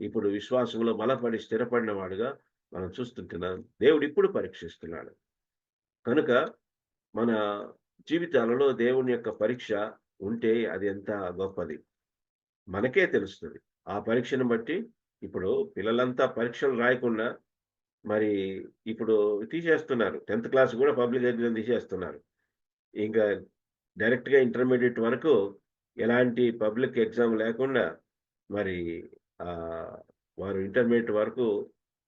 ఇప్పుడు విశ్వాసంలో బలపడి స్థిరపడిన వాడుగా మనం చూస్తుంటున్నాం. దేవుడు ఇప్పుడు పరీక్షిస్తున్నాడు. కనుక మన జీవితాలలో దేవుని యొక్క పరీక్ష ఉంటే అది ఎంత గొప్పది మనకే తెలుస్తుంది. ఆ పరీక్షను బట్టి ఇప్పుడు పిల్లలంతా పరీక్షలు రాయకుండా మరి ఇప్పుడు తీసేస్తున్నారు. 10th క్లాస్ కూడా పబ్లిక్ ఎగ్జామ్ తీసేస్తున్నారు. ఇంకా డైరెక్ట్గా ఇంటర్మీడియట్ వరకు ఎలాంటి పబ్లిక్ ఎగ్జామ్ లేకుండా మరి వారు ఇంటర్మీడియట్ వరకు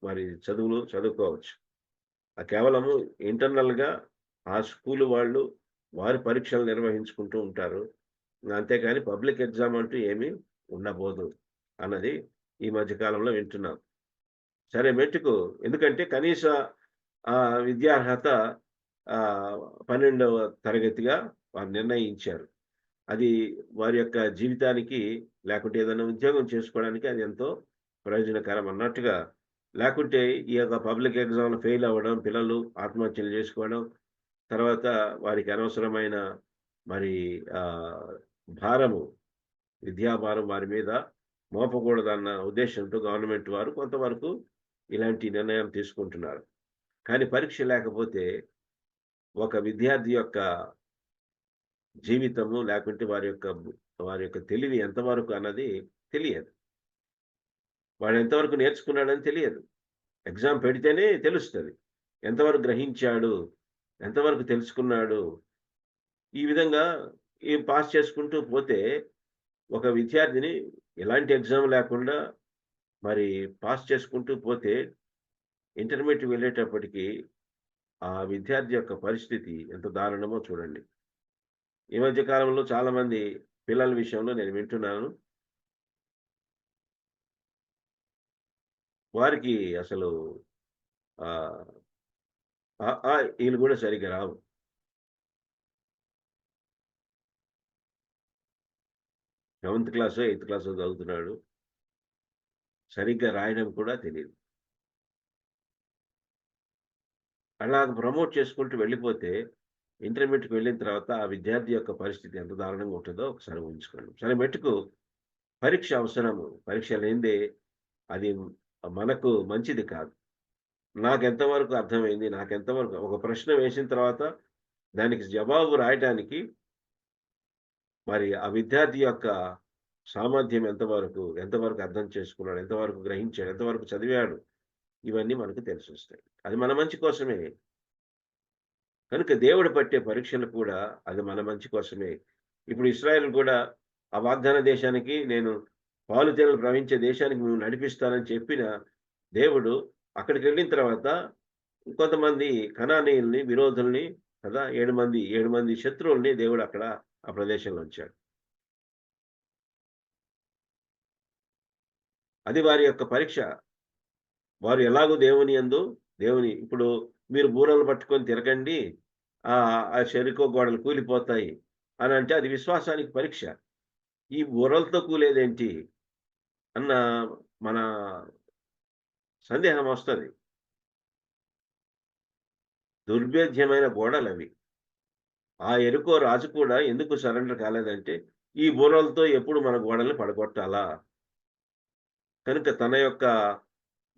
మరి చదువుకోవచ్చు. కేవలము ఇంటర్నల్గా ఆ స్కూల్ వాళ్ళు వారి పరీక్షలు నిర్వహించుకుంటూ ఉంటారు. అంతేకాని పబ్లిక్ ఎగ్జామ్ అంటూ ఏమీ ఉండబోదు అన్నది ఈ మధ్యకాలంలో వింటున్నాం. సరే మెట్టుకు, ఎందుకంటే కనీస విద్యార్హత 12వ తరగతిగా వారు నిర్ణయించారు. అది వారి యొక్క జీవితానికి లేకుంటే ఏదైనా ఉద్యోగం చేసుకోవడానికి అది ఎంతో ప్రయోజనకరం అన్నట్టుగా. లేకుంటే ఈ యొక్క పబ్లిక్ ఎగ్జామ్లో ఫెయిల్ అవ్వడం, పిల్లలు ఆత్మహత్యలు చేసుకోవడం, తర్వాత వారికి అనవసరమైన మరి భారము విద్యాభారం వారి మీద మోపకూడదన్న ఉద్దేశంతో గవర్నమెంట్ వారు కొంతవరకు ఇలాంటి నిర్ణయాలు తీసుకుంటున్నారు. కానీ పరీక్ష లేకపోతే ఒక విద్యార్థి యొక్క జీవితము లేకుంటే వారి యొక్క తెలివి ఎంతవరకు అన్నది తెలియదు. వాడు ఎంతవరకు నేర్చుకున్నాడని తెలియదు. ఎగ్జామ్ పెడితేనే తెలుస్తుంది ఎంతవరకు గ్రహించాడు, ఎంతవరకు తెలుసుకున్నాడు. ఈ విధంగా పాస్ చేసుకుంటూ పోతే ఒక విద్యార్థిని ఎలాంటి ఎగ్జామ్ లేకుండా మరి పాస్ చేసుకుంటూ పోతే ఇంటర్మీడియట్ వెళ్ళేటప్పటికి ఆ విద్యార్థి యొక్క పరిస్థితి ఎంత దారుణమో చూడండి. ఈ మధ్య కాలంలో చాలా మంది పిల్లల విషయంలో నేను వింటున్నాను, వారికి అసలు వీళ్ళు కూడా సరిగ్గా రావు. సెవెంత్ క్లాసో 8th క్లాసో చదువుతున్నాడు, సరిగ్గా రాయడం కూడా తెలియదు. అలా ప్రమోట్ చేసుకుంటూ వెళ్ళిపోతే ఇంటర్మీడియట్కి వెళ్ళిన తర్వాత ఆ విద్యార్థి యొక్క పరిస్థితి ఎంత దారుణంగా ఉంటుందో ఒకసారి ఊహించుకోండి. సరే మెట్టుకు పరీక్ష అవసరము, పరీక్ష లేనిదే అది మనకు మంచిది కాదు. నాకెంతవరకు అర్థమైంది, నాకెంతవరకు ఒక ప్రశ్న వేసిన తర్వాత దానికి జవాబు రాయటానికి మరి ఆ విద్యార్థి యొక్క సామర్థ్యం ఎంతవరకు అర్థం చేసుకున్నాడు, ఎంతవరకు గ్రహించాడు, ఎంతవరకు చదివాడు, ఇవన్నీ మనకు తెలిసి వస్తాయి. అది మన మంచి కోసమే. కనుక దేవుడు పట్టే పరీక్షలు కూడా అది మన మంచి కోసమే. ఇప్పుడు ఇశ్రాయేల్ కూడా ఆ వాగ్దాన దేశానికి, నేను పాలు తేనెలు ప్రవహించే దేశానికి మేము నడిపిస్తానని చెప్పిన దేవుడు అక్కడికి వెళ్ళిన తర్వాత కొంతమంది కనానీయుల్ని, విరోధుల్ని కదా 7 మంది శత్రువుల్ని దేవుడు అక్కడ ఆ ప్రదేశంలో ఉంచాడు. అది వారి యొక్క పరీక్ష. వారు ఎలాగో దేవుని ఇప్పుడు మీరు బూరలు పట్టుకొని తిరగండి, ఆ చెరుకో గోడలు కూలిపోతాయి అని అంటే అది విశ్వాసానికి పరీక్ష. ఈ బూరలతో కూలేదేంటి అన్న మన సందేహం వస్తుంది. దుర్భేద్యమైన గోడలు అవి. ఆ ఎరుకో రాజు కూడా ఎందుకు సరెండర్ కాలేదంటే ఈ బూరలతో ఎప్పుడు మన గోడల్ని పడగొట్టాలా కనుక తన యొక్క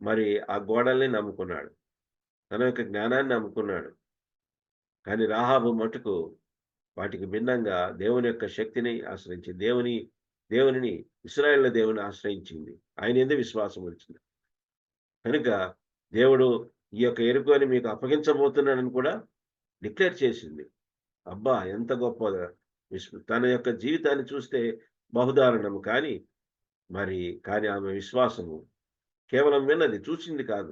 మరి ఆ గోడల్ని నమ్ముకున్నాడు, తన యొక్క జ్ఞానాన్ని నమ్ముకున్నాడు. కానీ రాహాబు మటుకు వాటికి భిన్నంగా దేవుని యొక్క శక్తిని ఆశ్రయించింది, దేవునిని ఇశ్రాయేళ్ల దేవుని ఆశ్రయించింది, ఆయన యందు విశ్వాసం ఉంచింది. కనుక దేవుడు ఈ యొక్క ఎరుకని మీకు అప్పగించబోతున్నాడని కూడా డిక్లేర్ చేసింది. అబ్బా ఎంత గొప్ప తన యొక్క జీవితాన్ని చూస్తే బహుదారుణము. కానీ ఆమె విశ్వాసము కేవలం విన్నది, చూసింది కాదు.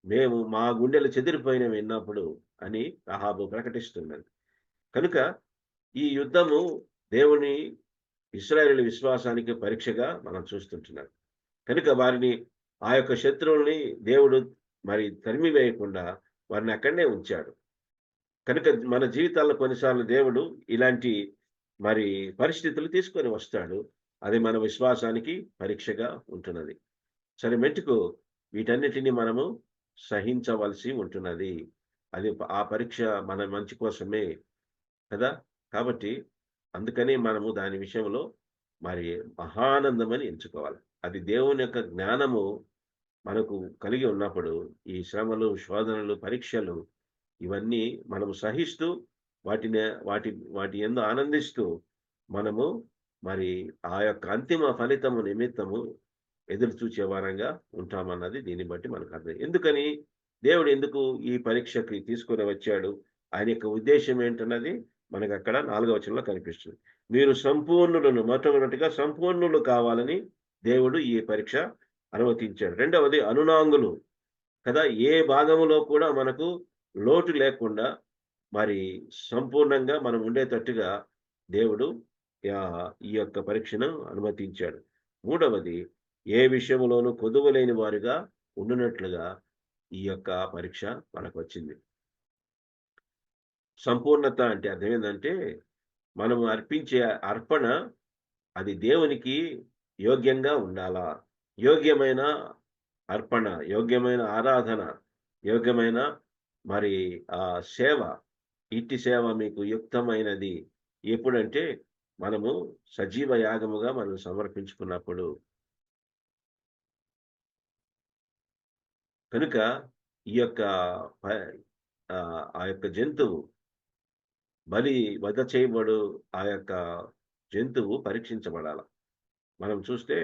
మేము మా గుండెలు చెదిరిపోయిన విన్నప్పుడు అని రాహాబు ప్రకటిస్తున్నది. కనుక ఈ యుద్ధము దేవుని ఇశ్రాయేలు విశ్వాసానికి పరీక్షగా మనం చూస్తుంటున్నాం. కనుక వారిని ఆ యొక్క శత్రువుల్ని దేవుడు మరి తరిమివేయకుండా వారిని అక్కడనే ఉంచాడు. కనుక మన జీవితాల్లో కొన్నిసార్లు దేవుడు ఇలాంటి మరి పరిస్థితులు తీసుకొని వస్తాడు. అది మన విశ్వాసానికి పరీక్షగా ఉంటున్నది. సరే మెట్టుకు వీటన్నిటిని మనము సహించవలసి ఉంటున్నది. అది ఆ పరీక్ష మన మంచి కోసమే కదా. కాబట్టి అందుకని మనము దాని విషయంలో మరి మహానందమని ఎంచుకోవాలి. అది దేవుని యొక్క జ్ఞానము మనకు కలిగి ఉన్నప్పుడు ఈ శ్రమలు, శోధనలు, పరీక్షలు ఇవన్నీ మనము సహిస్తూ వాటి యందు ఆనందిస్తూ మనము మరి ఆ యొక్క అంతిమ ఫలితము నిమిత్తము ఎదురు చూచే వారంగా ఉంటామన్నది దీన్ని బట్టి మనకు అర్థం. ఎందుకని దేవుడు ఎందుకు ఈ పరీక్షకి తీసుకొని వచ్చాడు, ఆయన యొక్క ఉద్దేశం ఏంటన్నది మనకు అక్కడ 4వ వచనంలో కనిపిస్తుంది. మీరు సంపూర్ణులను, మొట్టమొదటిగా సంపూర్ణులు కావాలని దేవుడు ఈ పరీక్ష అనుమతించాడు. రెండవది అనునాంగులు కదా, ఏ భాగములో కూడా మనకు లోటు లేకుండా మరి సంపూర్ణంగా మనం ఉండేటట్టుగా దేవుడు ఈ యొక్క పరీక్షను అనుమతించాడు. మూడవది ఏ విషయంలోనూ కొదువలేని వారుగా ఉండునట్లుగా ఈ యొక్క పరీక్ష మనకు వచ్చింది. సంపూర్ణత అంటే అర్థం ఏంటంటే మనము అర్పించే అర్పణ అది దేవునికి యోగ్యంగా ఉండాలా. యోగ్యమైన అర్పణ, యోగ్యమైన ఆరాధన, యోగ్యమైన మరి ఆ సేవ, ఇట్టి సేవ మీకు యుక్తమైనది ఎప్పుడంటే మనము సజీవ యాగముగా మనం సమర్పించుకున్నప్పుడు, కనుక ఈ యొక్క ఆ యొక్క జంతువు బలి వధ చేయబడు ఆ యొక్క జంతువు పరీక్షించబడాల. మనం చూస్తే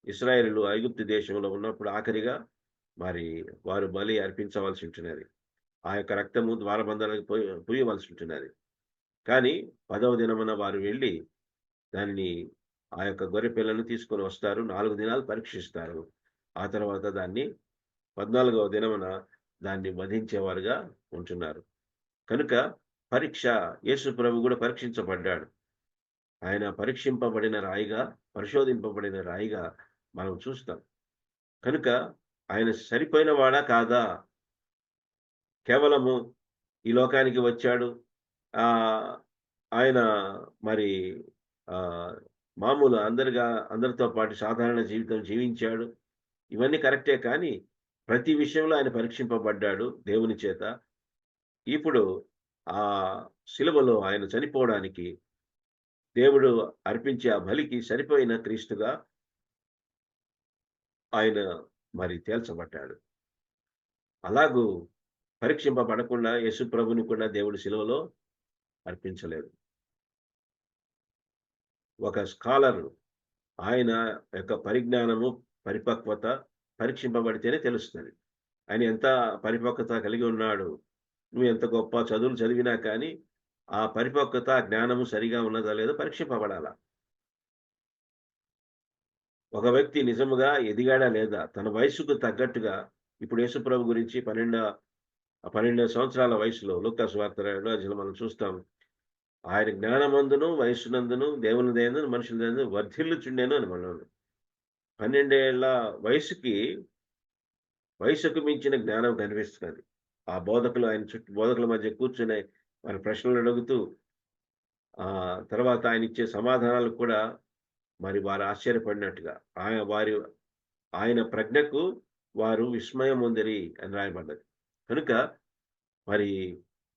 ఇశ్రాయేలీయులు ఐగుప్తు దేశంలో ఉన్నప్పుడు ఆఖరిగా మరి వారు బలి అర్పించవలసి ఉంటున్నది. ఆ యొక్క రక్తము ద్వారబంధాలకు పూయవలసి ఉంటున్నది. కానీ 10వ దినమున వారు వెళ్ళి దానిని ఆ యొక్క గొర్రె పిల్లను తీసుకొని వస్తారు. 4 దినాలు పరీక్షిస్తారు. ఆ తర్వాత దాన్ని 14వ దినమున దాన్ని వధించేవారుగా ఉంటున్నారు. కనుక పరీక్ష, యేసు ప్రభు కూడా పరీక్షించబడ్డాడు. ఆయన పరీక్షింపబడిన రాయిగా, పరిశోధింపబడిన రాయిగా మనం చూస్తాం. కనుక ఆయన సరిపోయిన వాడా కాదా? కేవలము ఈ లోకానికి వచ్చాడు, ఆయన మరి మామూలు అందరితో పాటు సాధారణ జీవితం జీవించాడు. ఇవన్నీ కరెక్టే, కానీ ప్రతి విషయంలో ఆయన పరీక్షింపబడ్డాడు దేవుని చేత. ఇప్పుడు ఆ శిలువలో ఆయన చనిపోవడానికి దేవుడు అర్పించే ఆ బలికి సరిపోయిన క్రీస్తుగా ఆయన మరి తేల్చబడ్డాడు. అలాగూ పరీక్షింపబడకుండా యేసు ప్రభుని కూడా దేవుడు శిలువలో అర్పించలేదు. ఒక స్కాలర్ ఆయన యొక్క పరిజ్ఞానము, పరిపక్వత పరీక్షింపబడితేనే తెలుస్తుంది. ఆయన ఎంత పరిపక్వత కలిగి ఉన్నాడు. నువ్వు ఎంత గొప్ప చదువులు చదివినా కానీ ఆ పరిపక్వత, జ్ఞానము సరిగా ఉన్నదా లేదో పరీక్షింపబడాలా. ఒక వ్యక్తి నిజముగా ఎదిగాడా లేదా, తన వయసుకు తగ్గట్టుగా, ఇప్పుడు యేసుప్రభు గురించి 12 సంవత్సరాల వయసులో లూకా సువార్త 2వ అధ్యాయంలో మనం చూస్తాం. ఆయన జ్ఞానమందును, వయస్సునందును, దేవుని దయందును, మనుషుల దయందు వర్ధిల్లుచుండెను అని మనం. 12 ఏళ్ల వయసుకు మించిన జ్ఞానం కనిపిస్తున్నది. ఆ బోధకులు ఆయన చుట్టూ బోధకుల మధ్య కూర్చుని వారి ప్రశ్నలు అడుగుతూ తర్వాత ఆయన ఇచ్చే సమాధానాలు కూడా మరి వారు ఆశ్చర్యపడినట్టుగా ఆయన ప్రజ్ఞకు వారు విస్మయం ఉందిరి అని రాయబడ్డది. కనుక మరి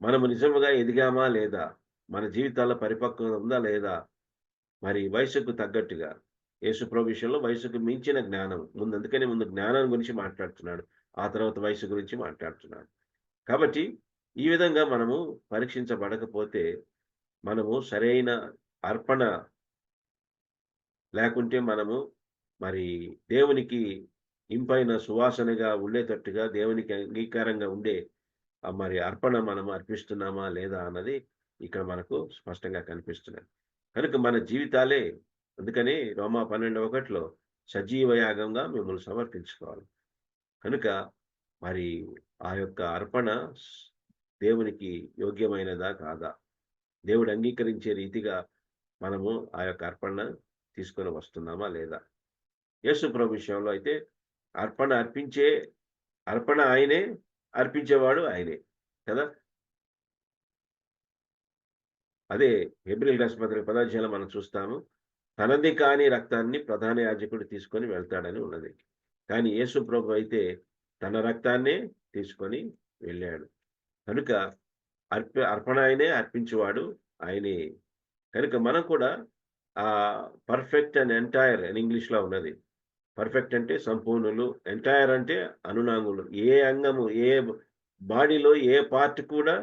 మనము నిజముగా ఎదిగామా లేదా, మన జీవితాల్లో పరిపక్వత ఉందా లేదా, మరి వయసుకు తగ్గట్టుగా యేసుప్రభు విషయంలో వయసుకు మించిన జ్ఞానం ముందు, అందుకని ముందు జ్ఞానం గురించి మాట్లాడుతున్నాడు, ఆ తర్వాత వయసు గురించి మాట్లాడుతున్నాడు. కాబట్టి ఈ విధంగా మనము పరీక్షించబడకపోతే, మనము సరైన అర్పణ లేకుంటే మనము మరి దేవునికి ఇంపైన సువాసనగా ఉండేటట్టుగా, దేవునికి అంగీకారంగా ఉండే మరి అర్పణ మనం అర్పిస్తున్నామా లేదా అన్నది ఇక్కడ మనకు స్పష్టంగా కనిపిస్తున్నది. కనుక మన జీవితాలే, అందుకని రోమా 12:1 సజీవ యాగంగా మిమ్మల్ని సమర్పించుకోవాలి. కనుక మరి ఆ యొక్క అర్పణ దేవునికి యోగ్యమైనదా కాదా, దేవుడు అంగీకరించే రీతిగా మనము ఆ యొక్క అర్పణ తీసుకొని వస్తున్నామా లేదా. యేసు ప్రభు విషయంలో అయితే అర్పణ ఆయనే, అర్పించేవాడు ఆయనే కదా. అదే హెబ్రీయులకు రాసిన పత్రిక 10వ అధ్యాయంలో మనం చూస్తాము, తనది కాని రక్తాన్ని ప్రధాన యాజకుడు తీసుకొని వెళ్తాడని ఉన్నది. కానీ యేసు ప్రభు అయితే తన రక్తాన్నే తీసుకొని వెళ్ళాడు. కనుక అర్పణ ఆయనే, అర్పించేవాడు ఆయనే. కనుక మనం కూడా పర్ఫెక్ట్ అండ్ ఎంటైర్ అని ఇంగ్లీష్లో ఉన్నది. పర్ఫెక్ట్ అంటే సంపూర్ణులు, ఎంటైర్ అంటే అనునాంగులు. ఏ అంగము, ఏ బాడీలో ఏ పార్ట్ కూడా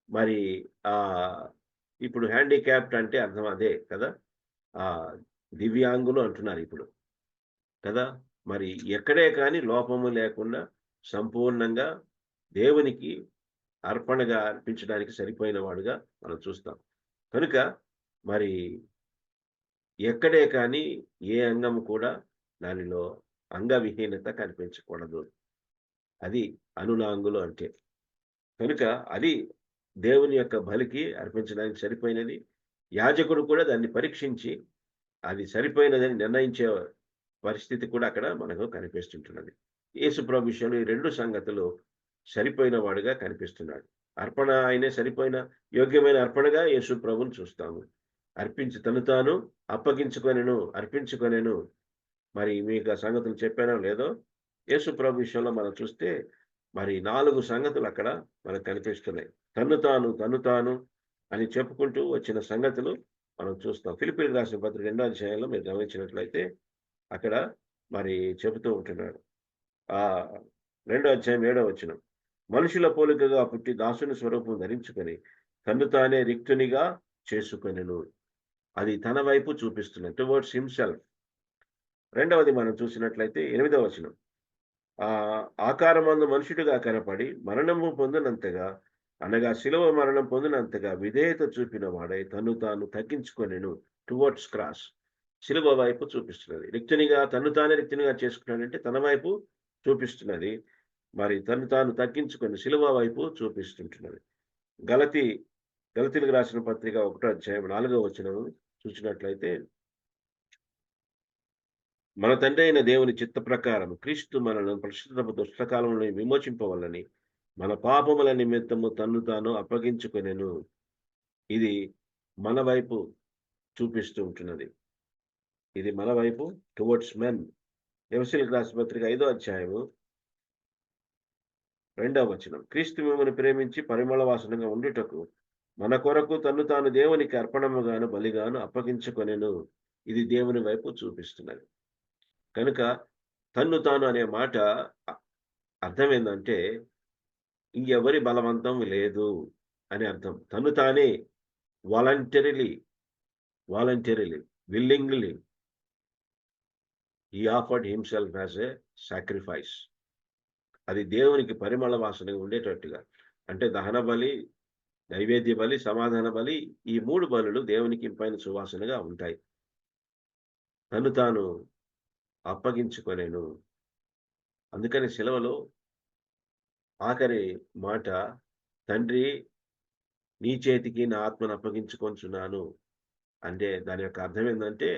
మరి ఇప్పుడు హ్యాండిక్యాప్డ్ అంటే అర్థం అదే కదా, దివ్యాంగులు అంటున్నారు ఇప్పుడు కదా. మరి ఎక్కడే కానీ లోపము లేకుండా సంపూర్ణంగా దేవునికి అర్పణగా అర్పించడానికి సరిపోయిన వాడుగా మనం చూస్తాం. కనుక మరి ఎక్కడే కానీ ఏ అంగము కూడా దానిలో అంగవిహీనత కనిపించకూడదు. అది అనునాంగులు అంటే. కనుక అది దేవుని యొక్క బలికి అర్పించడానికి సరిపోయినది. యాజకుడు కూడా దాన్ని పరీక్షించి అది సరిపోయినదని నిర్ణయించే పరిస్థితి కూడా అక్కడ మనకు కనిపిస్తుంటున్నది. యేసు ప్రభు విషయంలో ఈ 2 సంగతులు సరిపోయిన వాడుగా కనిపిస్తున్నాడు. అర్పణ ఆయనే సరిపోయిన యోగ్యమైన అర్పణగా యేసు ప్రభుని చూస్తాము. తను తాను అర్పించుకొనెను. మరి మీకు ఆ సంగతులు చెప్పానో లేదో, యేసు ప్రభు విషయంలో మనం చూస్తే మరి 4 సంగతులు అక్కడ మనకు కనిపిస్తున్నాయి. తను తాను అని చెప్పుకుంటూ వచ్చిన సంగతులు మనం చూస్తాం. ఫిలిప్పీయులకు రాసిన పత్రిక 2వ అధ్యాయంలో మీరు గమనించినట్లయితే అక్కడ మరి చెబుతూ ఉంటున్నాడు. 2వ అధ్యాయం 7వ వచనం. మనుషుల పోలికగా పుట్టి దాసుని స్వరూపం ధరించుకొని తన్ను తానే రిక్తునిగా చేసుకొనెను. అది తన వైపు చూపిస్తున్నది, టువర్డ్స్ హిమ్సెల్ఫ్. రెండవది మనం చూసినట్లయితే 8వ వచనం. ఆకారమందు మనుషుడిగా కనపడి మరణము పొందినంతగా, అనగా శిలువ మరణం పొందినంతగా విధేయత చూపిన వాడై తను తాను తగ్గించుకొనెను, టువర్డ్స్ క్రాస్. శిలువ వైపు చూపిస్తున్నది. తను తానే రిక్తునిగా చేసుకున్నాడంటే తన వైపు చూపిస్తున్నది. మరి తను తాను తగ్గించుకొని శిలువ వైపు చూపిస్తుంటున్నది. గలతీలకు రాసిన పత్రిక 1వ అధ్యాయం 4వ వచనం చూసినట్లయితే, మన తండ్రి అయిన దేవుని చిత్త ప్రకారం క్రీస్తు మనలను పరిశుద్ధపు దుష్టకాలంలో విమోచింపవలని మన పాపముల నిమిత్తము తన్ను తాను అప్పగించుకొనెను. ఇది మన వైపు చూపిస్తూ ఉంటున్నది. ఇది మన వైపు, టువర్డ్స్ మెన్. ఎఫెసీయులకు రాసిన పత్రిక 5వ అధ్యాయము 2వ వచనం. క్రీస్తు మిమ్మల్ని ప్రేమించి పరిమళ వాసనగా ఉండుటకు మన కొరకు తన్ను తాను దేవునికి అర్పణముగాను బలిగాను అప్పగించుకొనెను. ఇది దేవుని వైపు చూపిస్తున్నది. కనుక తన్ను తాను అనే మాట అర్థం ఏంటంటే ఇంకెవరి బలవంతం లేదు అని అర్థం. తను తానే voluntarily willingly he offered himself as a sacrifice. అది దేవునికి పరిమళ వాసనగా ఉండేటట్టుగా, అంటే దహన బలి, నైవేద్య బలి, సమాధాన బలి, ఈ 3 బలులు దేవునికి ఇంపైన సువాసనగా ఉంటాయి. తను తాను అప్పగించుకొనెను. అందుకని శిలువలో ఆఖరి మాట, తండ్రి నీ చేతికి నా ఆత్మను అప్పగించుకొంచున్నాను అంటే దాని యొక్క అర్థం ఏంటంటే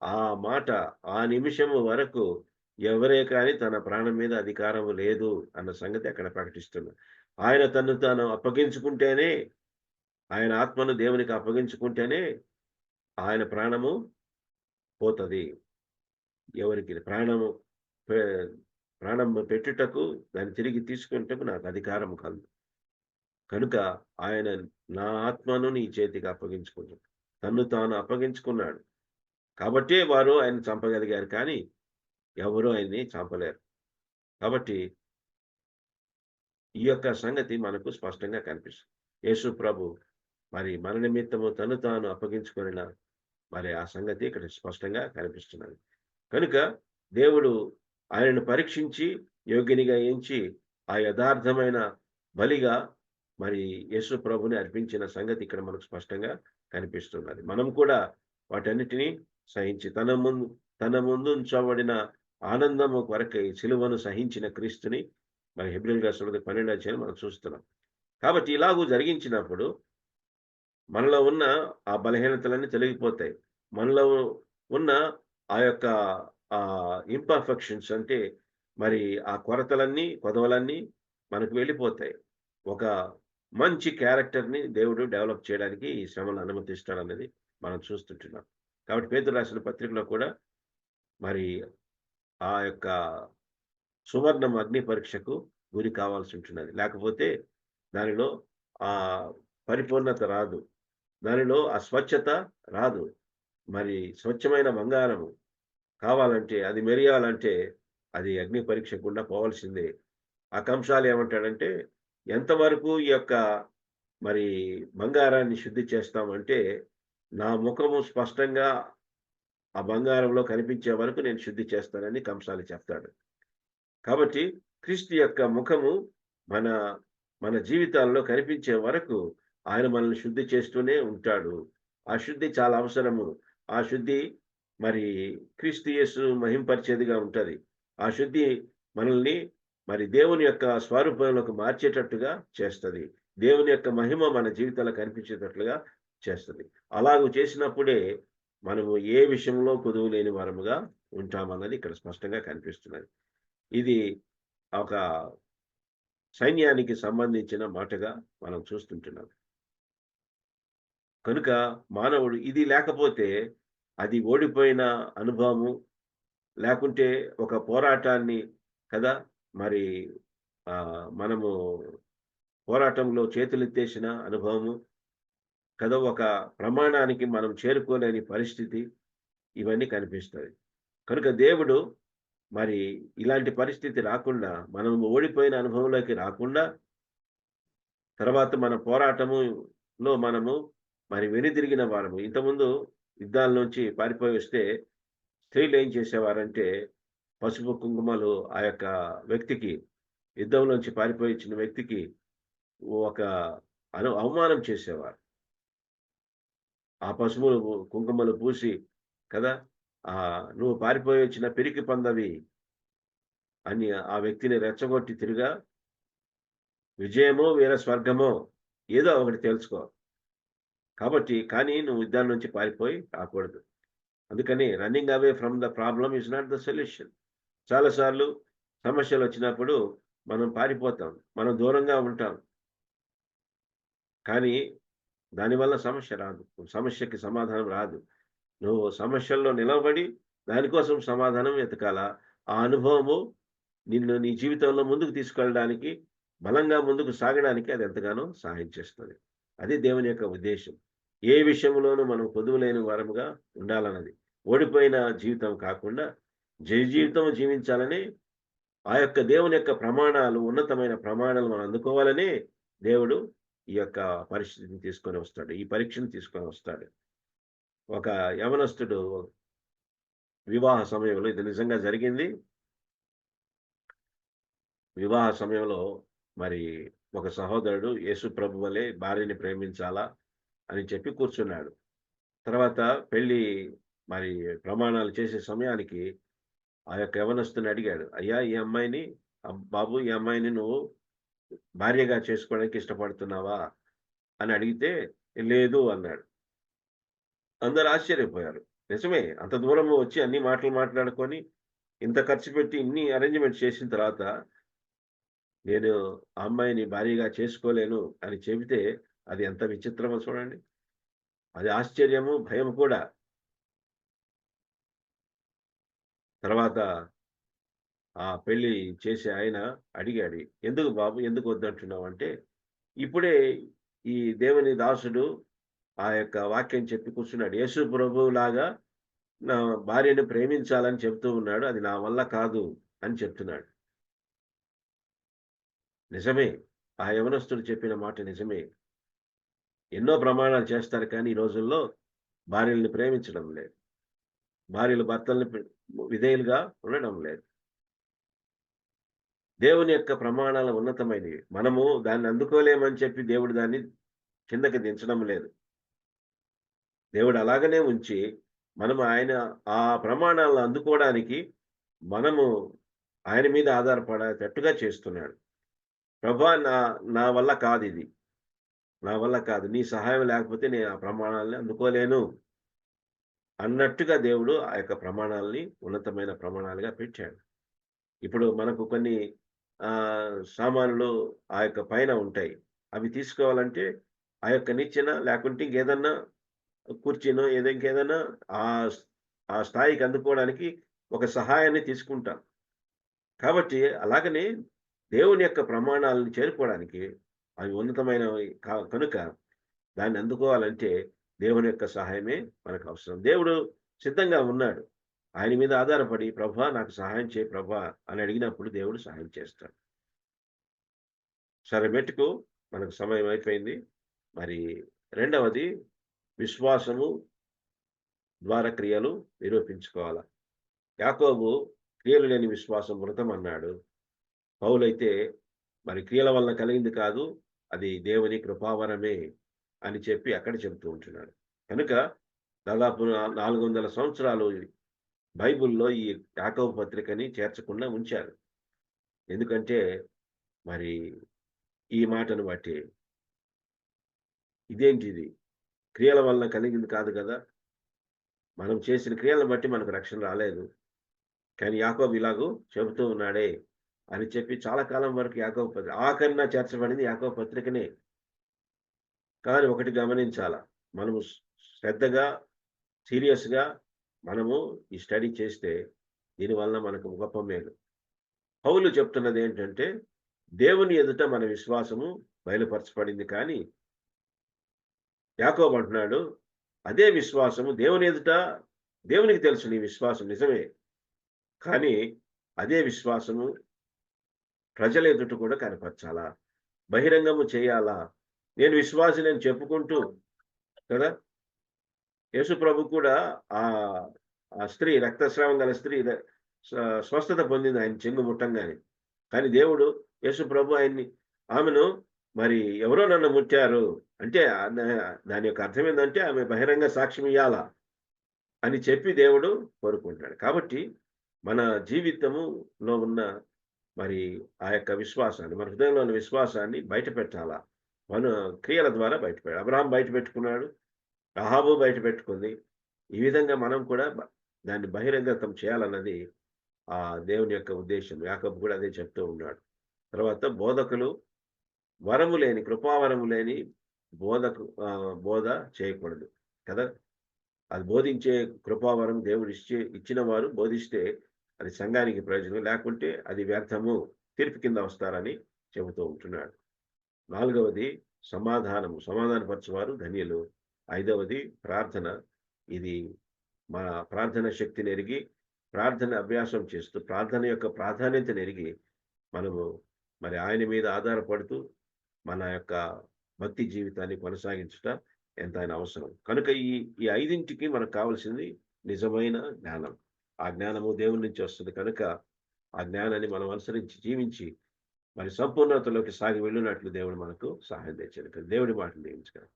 ఆ మాట ఆ నిమిషము వరకు ఎవరే కానీ తన ప్రాణం మీద అధికారం లేదు అన్న సంగతి అక్కడ ప్రకటిస్తున్నారు. ఆయన తను తాను అప్పగించుకుంటేనే, ఆయన ఆత్మను దేవునికి అప్పగించుకుంటేనే ఆయన ప్రాణము పోతుంది. ఎవరికి ప్రాణం పెట్టుటకు దాన్ని తిరిగి తీసుకుంటకు నాకు అధికారం కలదు. కనుక ఆయన నా ఆత్మను నీ చేతికి అప్పగించుకున్నాడు, తన్ను తాను అప్పగించుకున్నాడు. కాబట్టే వారు ఆయన చంపగలిగారు, కానీ ఎవరు ఆయన్ని చంపలేరు. కాబట్టి ఈ యొక్క సంగతి మనకు స్పష్టంగా కనిపిస్తుంది. యేసు ప్రభు మరి మన నిమిత్తము తను తాను అప్పగించుకున్న మరి ఆ సంగతి ఇక్కడ స్పష్టంగా కనిపిస్తున్నది. కనుక దేవుడు ఆయనను పరీక్షించి యోగ్యునిగా ఎంచి ఆ యథార్థమైన బలిగా మరి యేసు ప్రభుని అర్పించిన సంగతి ఇక్కడ మనకు స్పష్టంగా కనిపిస్తున్నది. మనం కూడా వాటన్నిటినీ సహించి తన ముందు ఉంచబడిన ఆనందము కొరకై సిలువను సహించిన క్రీస్తుని మరి హెబ్రీయులకు రాసిన 12వ అధ్యాయం మనం చూస్తున్నాం. కాబట్టి ఇలాగూ జరిగించినప్పుడు మనలో ఉన్న ఆ బలహీనతలన్నీ తొలగిపోతాయి. మనలో ఉన్న ఆ యొక్క ఇంపర్ఫెక్షన్స్ అంటే మరి ఆ కొదవలన్నీ మనకు వెళ్ళిపోతాయి. ఒక మంచి క్యారెక్టర్ని దేవుడు డెవలప్ చేయడానికి ఈ శ్రమను అనుమతిస్తాడు అనేది మనం చూస్తుంటున్నాం. కాబట్టి పేతురు రాసిన పత్రికలో కూడా మరి ఆ యొక్క సువర్ణం అగ్ని పరీక్షకు గురి కావాల్సి ఉంటున్నది. లేకపోతే దానిలో ఆ పరిపూర్ణత రాదు, దానిలో ఆ స్వచ్ఛత రాదు. మరి స్వచ్ఛమైన బంగారము కావాలంటే, అది మెరియాలంటే అది అగ్ని పరీక్ష గుండా పోవాల్సిందే. ఆ కంసాలు ఏమంటాడంటే, ఎంతవరకు ఈ యొక్క మరి బంగారాన్ని శుద్ధి చేస్తామంటే, నా ముఖము స్పష్టంగా ఆ బంగారంలో కనిపించే వరకు నేను శుద్ధి చేస్తానని కంసాలి చెప్తాడు. కాబట్టి క్రీస్తు యొక్క ముఖము మన జీవితాల్లో కనిపించే వరకు ఆయన మనల్ని శుద్ధి చేస్తూనే ఉంటాడు. ఆ శుద్ధి చాలా అవసరము. ఆ శుద్ధి మరి క్రీస్తు యేసు మహింపరిచేదిగా ఉంటుంది. ఆ శుద్ధి మనల్ని మరి దేవుని యొక్క స్వరూపంలోకి మార్చేటట్టుగా చేస్తుంది. దేవుని యొక్క మహిమ మన జీవితాల్లో కనిపించేటట్లుగా చేస్తుంది. అలాగూ చేసినప్పుడే మనము ఏ విషయంలో కొదువు లేని వారముగా ఉంటామన్నది ఇక్కడ స్పష్టంగా కనిపిస్తున్నది. ఇది ఒక సైన్యానికి సంబంధించిన మాటగా మనం చూస్తుంటున్నాం. కనుక మానవుడు ఇది లేకపోతే అది ఓడిపోయిన అనుభవము, లేకుంటే ఒక పోరాటాన్ని కదా మరి మనము పోరాటంలో చేతులెత్తేసిన అనుభవము, కదా ఒక ప్రమాణానికి మనం చేరుకోలేని పరిస్థితి ఇవన్నీ కనిపిస్తుంది. కనుక దేవుడు మరి ఇలాంటి పరిస్థితి రాకుండా, మనం ఓడిపోయిన అనుభవంలోకి రాకుండా, తర్వాత మన పోరాటములో మనము మరి వెనుదిరిగిన వారము. ఇంతకుముందు యుద్ధాల నుంచి పారిపోయి వస్తే స్త్రీలు ఏం చేసేవారంటే పసుపు కుంకుమలు ఆ యొక్క వ్యక్తికి, యుద్ధంలోంచి పారిపోయి వచ్చిన వ్యక్తికి ఒక అవమానం చేసేవారు. ఆ పసుపులు కుంకుమలు పూసి కదా, నువ్వు పారిపోయి వచ్చిన పిరికి పందవి అని ఆ వ్యక్తిని రెచ్చగొట్టి తిరిగా విజయమో వీర స్వర్గమో ఏదో ఒకటి తెలుసుకో. కాబట్టి కానీ నువ్వు యుద్ధాల నుంచి పారిపోయి రాకూడదు. అందుకని running away from the problem is not the solution. చాలాసార్లు సమస్యలు వచ్చినప్పుడు మనం పారిపోతాం, మనం దూరంగా ఉంటాం. కానీ దానివల్ల సమస్య రాదు, సమస్యకి సమాధానం రాదు. నువ్వు సమస్యల్లో నిలబడి దానికోసం సమాధానం వెతకాల. ఆ అనుభవము నిన్ను నీ జీవితంలో ముందుకు తీసుకెళ్ళడానికి, బలంగా ముందుకు సాగడానికి అది ఎంతగానో సహాయం చేస్తుంది. అది దేవుని యొక్క ఉద్దేశం. ఏ విషయంలోనూ మనం పొదువులేని వారముగా ఉండాలన్నది. ఓడిపోయిన జీవితం కాకుండా జయ జీవితం జీవించాలని ఆ యొక్క దేవుని యొక్క ప్రమాణాలు, ఉన్నతమైన ప్రమాణాలు మనం అందుకోవాలని దేవుడు ఈ యొక్క పరిస్థితిని తీసుకొని వస్తాడు, ఈ పరీక్షను తీసుకొని వస్తాడు. ఒక యవనస్తుడు వివాహ సమయంలో, ఇది నిజంగా జరిగింది. వివాహ సమయంలో మరి ఒక సహోదరుడు యేసు ప్రభు వలె భార్యని ప్రేమించాలా అని చెప్పి కూర్చున్నాడు. తర్వాత పెళ్లి మరి ప్రమాణాలు చేసే సమయానికి ఆ యొక్క యవనస్తుని అడిగాడు, అయ్యా ఈ అమ్మాయిని, బాబు ఈ అమ్మాయిని నువ్వు భార్యగా చేసుకోవడానికి ఇష్టపడుతున్నావా అని అడిగితే లేదు అన్నాడు. అందరూ ఆశ్చర్యపోయారు. నిజమే, అంత దూరం వచ్చి అన్ని మాటలు మాట్లాడుకొని ఇంత ఖర్చు పెట్టి ఇన్ని అరేంజ్మెంట్స్ చేసిన తర్వాత నేను ఆ అమ్మాయిని భార్యగా చేసుకోలేను అని చెబితే అది ఎంత విచిత్రమో చూడండి. అది ఆశ్చర్యము, భయం కూడా. తర్వాత ఆ పెళ్లి చేసే ఆయన అడిగాడు, ఎందుకు బాబు, ఎందుకు వద్దంటున్నావు అంటే, ఇప్పుడే ఈ దేవుని దాసుడు ఆ యొక్క వాక్యం చెప్పి కూర్చున్నాడు. యేసు ప్రభువు లాగా నా భార్యను ప్రేమించాలని చెప్తూ ఉన్నాడు, అది నా వల్ల కాదు అని చెప్తున్నాడు. నిజమే, ఆ యవనస్తుడు చెప్పిన మాట నిజమే. ఎన్నో ప్రమాణాలు చేస్తారు కానీ ఈ రోజుల్లో భార్యల్ని ప్రేమించడం లేదు, భార్యలు భర్తల్ని విధేయులుగా ఉండడం లేదు. దేవుని యొక్క ప్రమాణాలు ఉన్నతమైనవి. మనము దాన్ని అందుకోలేమని చెప్పి దేవుడు దాన్ని కిందకి దించడం లేదు. దేవుడు అలాగనే ఉంచి మనము ఆ ప్రమాణాలను అందుకోవడానికి మనము ఆయన మీద ఆధారపడేటట్టుగా చేస్తున్నాడు. ప్రభా, నా వల్ల కాదు, ఇది నా వల్ల కాదు, నీ సహాయం లేకపోతే నేను ఆ ప్రమాణాలని అందుకోలేను అన్నట్టుగా దేవుడు ఆ యొక్క ప్రమాణాలని ఉన్నతమైన ప్రమాణాలుగా పెట్టాడు. ఇప్పుడు మనకు కొన్ని సామాన్లు ఆ యొక్క పైన ఉంటాయి. అవి తీసుకోవాలంటే ఆ యొక్క నిచ్చెన లేకుంటే ఇంకేదన్నా కుర్చీనో ఇంకేదన్నా ఆ స్థాయికి అందుకోవడానికి ఒక సహాయాన్ని తీసుకుంటాం. కాబట్టి అలాగనే దేవుని యొక్క ప్రమాణాలను చేరుకోవడానికి అవి ఉన్నతమైనవి కనుక దాన్ని అందుకోవాలంటే దేవుని యొక్క సహాయమే మనకు అవసరం. దేవుడు సిద్ధంగా ఉన్నాడు. ఆయన మీద ఆధారపడి ప్రభా నాకు సహాయం చేయి ప్రభా అని అడిగినప్పుడు దేవుడు సహాయం చేస్తాడు. సరే, మెట్టుకు మనకు సమయం అయిపోయింది. మరి రెండవది, విశ్వాసము ద్వారా క్రియలు నిరూపించుకోవాలి. యాకోబు క్రియలు లేని విశ్వాసం మృతం అన్నాడు. పౌలైతే మరి క్రియల వలన కలిగింది కాదు, అది దేవుని కృపావరమే అని చెప్పి అక్కడ చెబుతూ ఉంటున్నాడు. కనుక దాదాపు 400 సంవత్సరాలు బైబిల్లో ఈ యాకోబు పత్రికని చేర్చకుండా ఉంచారు. ఎందుకంటే మరి ఈ మాటను బట్టి, ఇదేంటిది, క్రియల వలన కలిగింది కాదు కదా, మనం చేసిన క్రియలను బట్టి మనకు రక్షణ రాలేదు, కానీ యాకోబు ఇలాగూ చెబుతూ ఉన్నాడే అని చెప్పి చాలా కాలం వరకు యాకోబు పత్రిక ఆఖరిన చేర్చబడింది యాకోబు పత్రికనే. కానీ ఒకటి గమనించాల, మనము శ్రద్ధగా సీరియస్గా మనము ఈ స్టడీ చేస్తే దీనివల్ల మనకు గొప్ప మేలు. పౌలు చెప్తున్నది ఏంటంటే, దేవుని ఎదుట మన విశ్వాసము బయలుపరచబడింది కానీ యాకోబు అంటున్నాడు, అదే విశ్వాసము దేవుని ఎదుట, దేవునికి తెలుసు నీ విశ్వాసం నిజమే, కానీ అదే విశ్వాసము ప్రజల ఎదుట కూడా కనపరచాలా, బహిరంగము చేయాలా. నేను విశ్వాసి నేను చెప్పుకుంటూ కదా. యేసు ప్రభు కూడా ఆ స్త్రీ, రక్తస్రావం గల స్త్రీ స్వస్థత పొందింది ఆయన చెంగు ముట్టంగానే. కానీ దేవుడు యేసు ప్రభు ఆమెను మరి ఎవరో నన్ను ముట్టారు అంటే దాని యొక్క అర్థం ఏంటంటే ఆమె బహిరంగ సాక్ష్యం ఇవ్వాలా అని చెప్పి దేవుడు కోరుకుంటాడు. కాబట్టి మన జీవితములో ఉన్న మరి ఆ యొక్క విశ్వాసాన్ని, మన హృదయంలో ఉన్న విశ్వాసాన్ని బయట పెట్టాలా, మన క్రియల ద్వారా బయటపెట్టాలి. అబ్రహాం బయట పెట్టుకున్నాడు, అహాబు బయట పెట్టుకుంది. ఈ విధంగా మనం కూడా దాన్ని బహిరంగతం చేయాలన్నది ఆ దేవుని యొక్క ఉద్దేశం. యాకోబు కూడా అదే చెప్తూ ఉన్నాడు. తర్వాత బోధకులు వరము లేని, కృపావరము లేని బోధ చేయకూడదు కదా. అది బోధించే కృపావరం దేవుడు ఇచ్చిన వారు బోధిస్తే అది సంఘానికి ప్రయోజనం, లేకుంటే అది వ్యర్థము, తీర్పు కింద వస్తారని చెబుతూ ఉంటున్నాడు. 4వది సమాధానపరచువారు ధన్యులు. 5వది ప్రార్థన. ఇది మన ప్రార్థన శక్తిని ఎరిగి, ప్రార్థన అభ్యాసం చేస్తూ, ప్రార్థన యొక్క ప్రాధాన్యతను ఎరిగి మనము మరి ఆయన మీద ఆధారపడుతూ మన యొక్క భక్తి జీవితాన్ని కొనసాగించుట ఎంతైనా అవసరం. కనుక ఈ 5ంటికి మనకు కావాల్సింది నిజమైన జ్ఞానం. ఆ జ్ఞానము దేవుని నుంచి వస్తుంది. కనుక ఆ జ్ఞానాన్ని మనం అనుసరించి జీవించి మరి సంపూర్ణతలోకి సాగి వెళ్ళినట్లు దేవుడు మనకు సహాయం తెచ్చాడు. దేవుడి మాటలు దీవించుకోవాలి.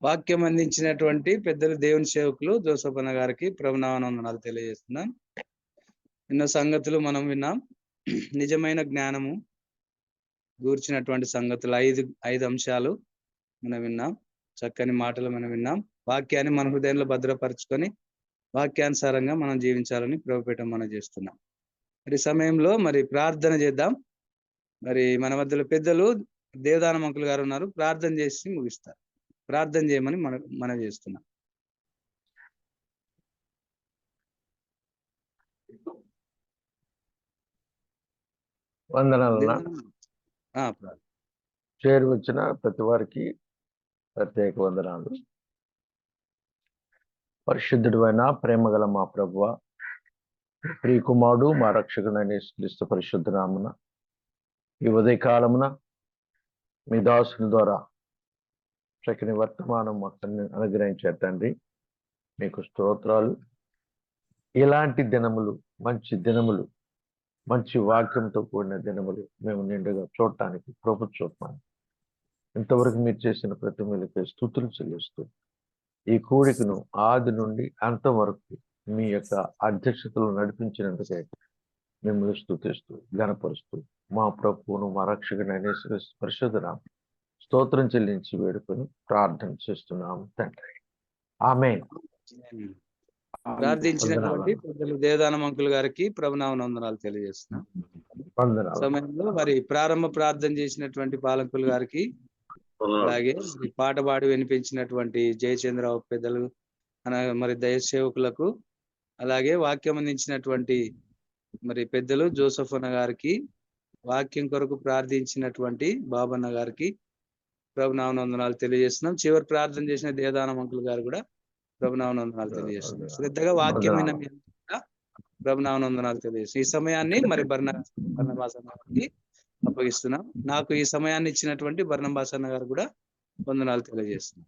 వాక్యం అందించినటువంటి పెద్దలు దేవుని సేవకులు జోసఫ్ అన్న గారికి ప్రభునామవందనాలు తెలియజేస్తున్నాం. ఎన్నో సంగతులు మనం విన్నాం. నిజమైన జ్ఞానము గూర్చినటువంటి సంగతులు 5 అంశాలు మనం విన్నాం. చక్కని మాటలు మనం విన్నాం. వాక్యాన్ని మన హృదయంలో భద్రపరచుకొని వాక్యానుసారంగా మనం జీవించాలని ప్రభుపేట మనం చేస్తున్నాం. మరి సమయంలో మరి ప్రార్థన చేద్దాం. మరి మన మధ్యలో పెద్దలు దేవదానం అంకుల్ గారు ఉన్నారు, ప్రార్థన చేసి ముగిస్తారు. ప్రార్థన చేయమని మనం చేస్తున్నాం. వందనాలు. చేరి వచ్చిన ప్రతి వారికి ప్రత్యేక వందనాలు. పరిశుద్ధుడు అయిన ప్రేమగల మా ప్రభువ, ప్రియకుమారుడు మా రక్షకుడైన యేసుక్రీస్తు పరిశుద్ధ నామమున ఈ ఉదయకాలమున మీ దాసుని ద్వారా చక్కని వర్తమానం మొత్తాన్ని అనుగ్రహించారు తండ్రి. మీకు స్తోత్రాలు. ఇలాంటి దినములు, మంచి దినములు, మంచి వాక్యంతో కూడిన దినములు మేము నిండుగా చూడటానికి కృప చూపాను. ఇంతవరకు మీరు చేసిన ప్రతి మేలుకై స్తుతులు చెల్లిస్తూ ఈ కూడికను ఆది నుండి అంతవరకు మీ యొక్క అధ్యక్షతలు నడిపించినందుకే మిమ్మల్ని స్తుతిస్తూ ఘనపరుస్తూ మా ప్రభువును మా రక్షకుడైన యేసుక్రీస్తు పరిశుద్ధ నామమున స్తోత్రం చెల్లించి వేడుకొని ప్రార్థన చేస్తున్నాము తండ్రి. ఆమేన్. ప్రార్థించినటువంటి పెద్దలు దేవదానం అంకుల్ గారికి ప్రభునామవందనాలు తెలియజేస్తున్నాం. సమయంలో మరి ప్రారంభ ప్రార్థన చేసినటువంటి పాలకులు గారికి, అలాగే పాట పాడి వినిపించినటువంటి జయచంద్రరావు పెద్దలు మరి దైవసేవకులకు, అలాగే వాక్యం అందించినటువంటి మరి పెద్దలు జోసఫ్ అన్న గారికి, వాక్యం కొరకు ప్రార్థించినటువంటి బాబన్న గారికి ప్రభునామవందనాలు తెలియజేస్తున్నాం. చివరి ప్రార్థన చేసిన దేవదానం అంకుల్ గారు కూడా ప్రభునామవందనాలు తెలియజేస్తున్నాం. శ్రద్ధగా వాక్యం విన్న ప్రభునామవందనాలు తెలియజేస్తున్నాం. ఈ సమయాన్ని మరి బర్నబాస్ అన్న గారికి అప్పగిస్తున్నాం. నాకు ఈ సమయాన్ని ఇచ్చినటువంటి బర్నబాస్ అన్న గారు కూడా వందనాలు తెలియజేస్తున్నాం.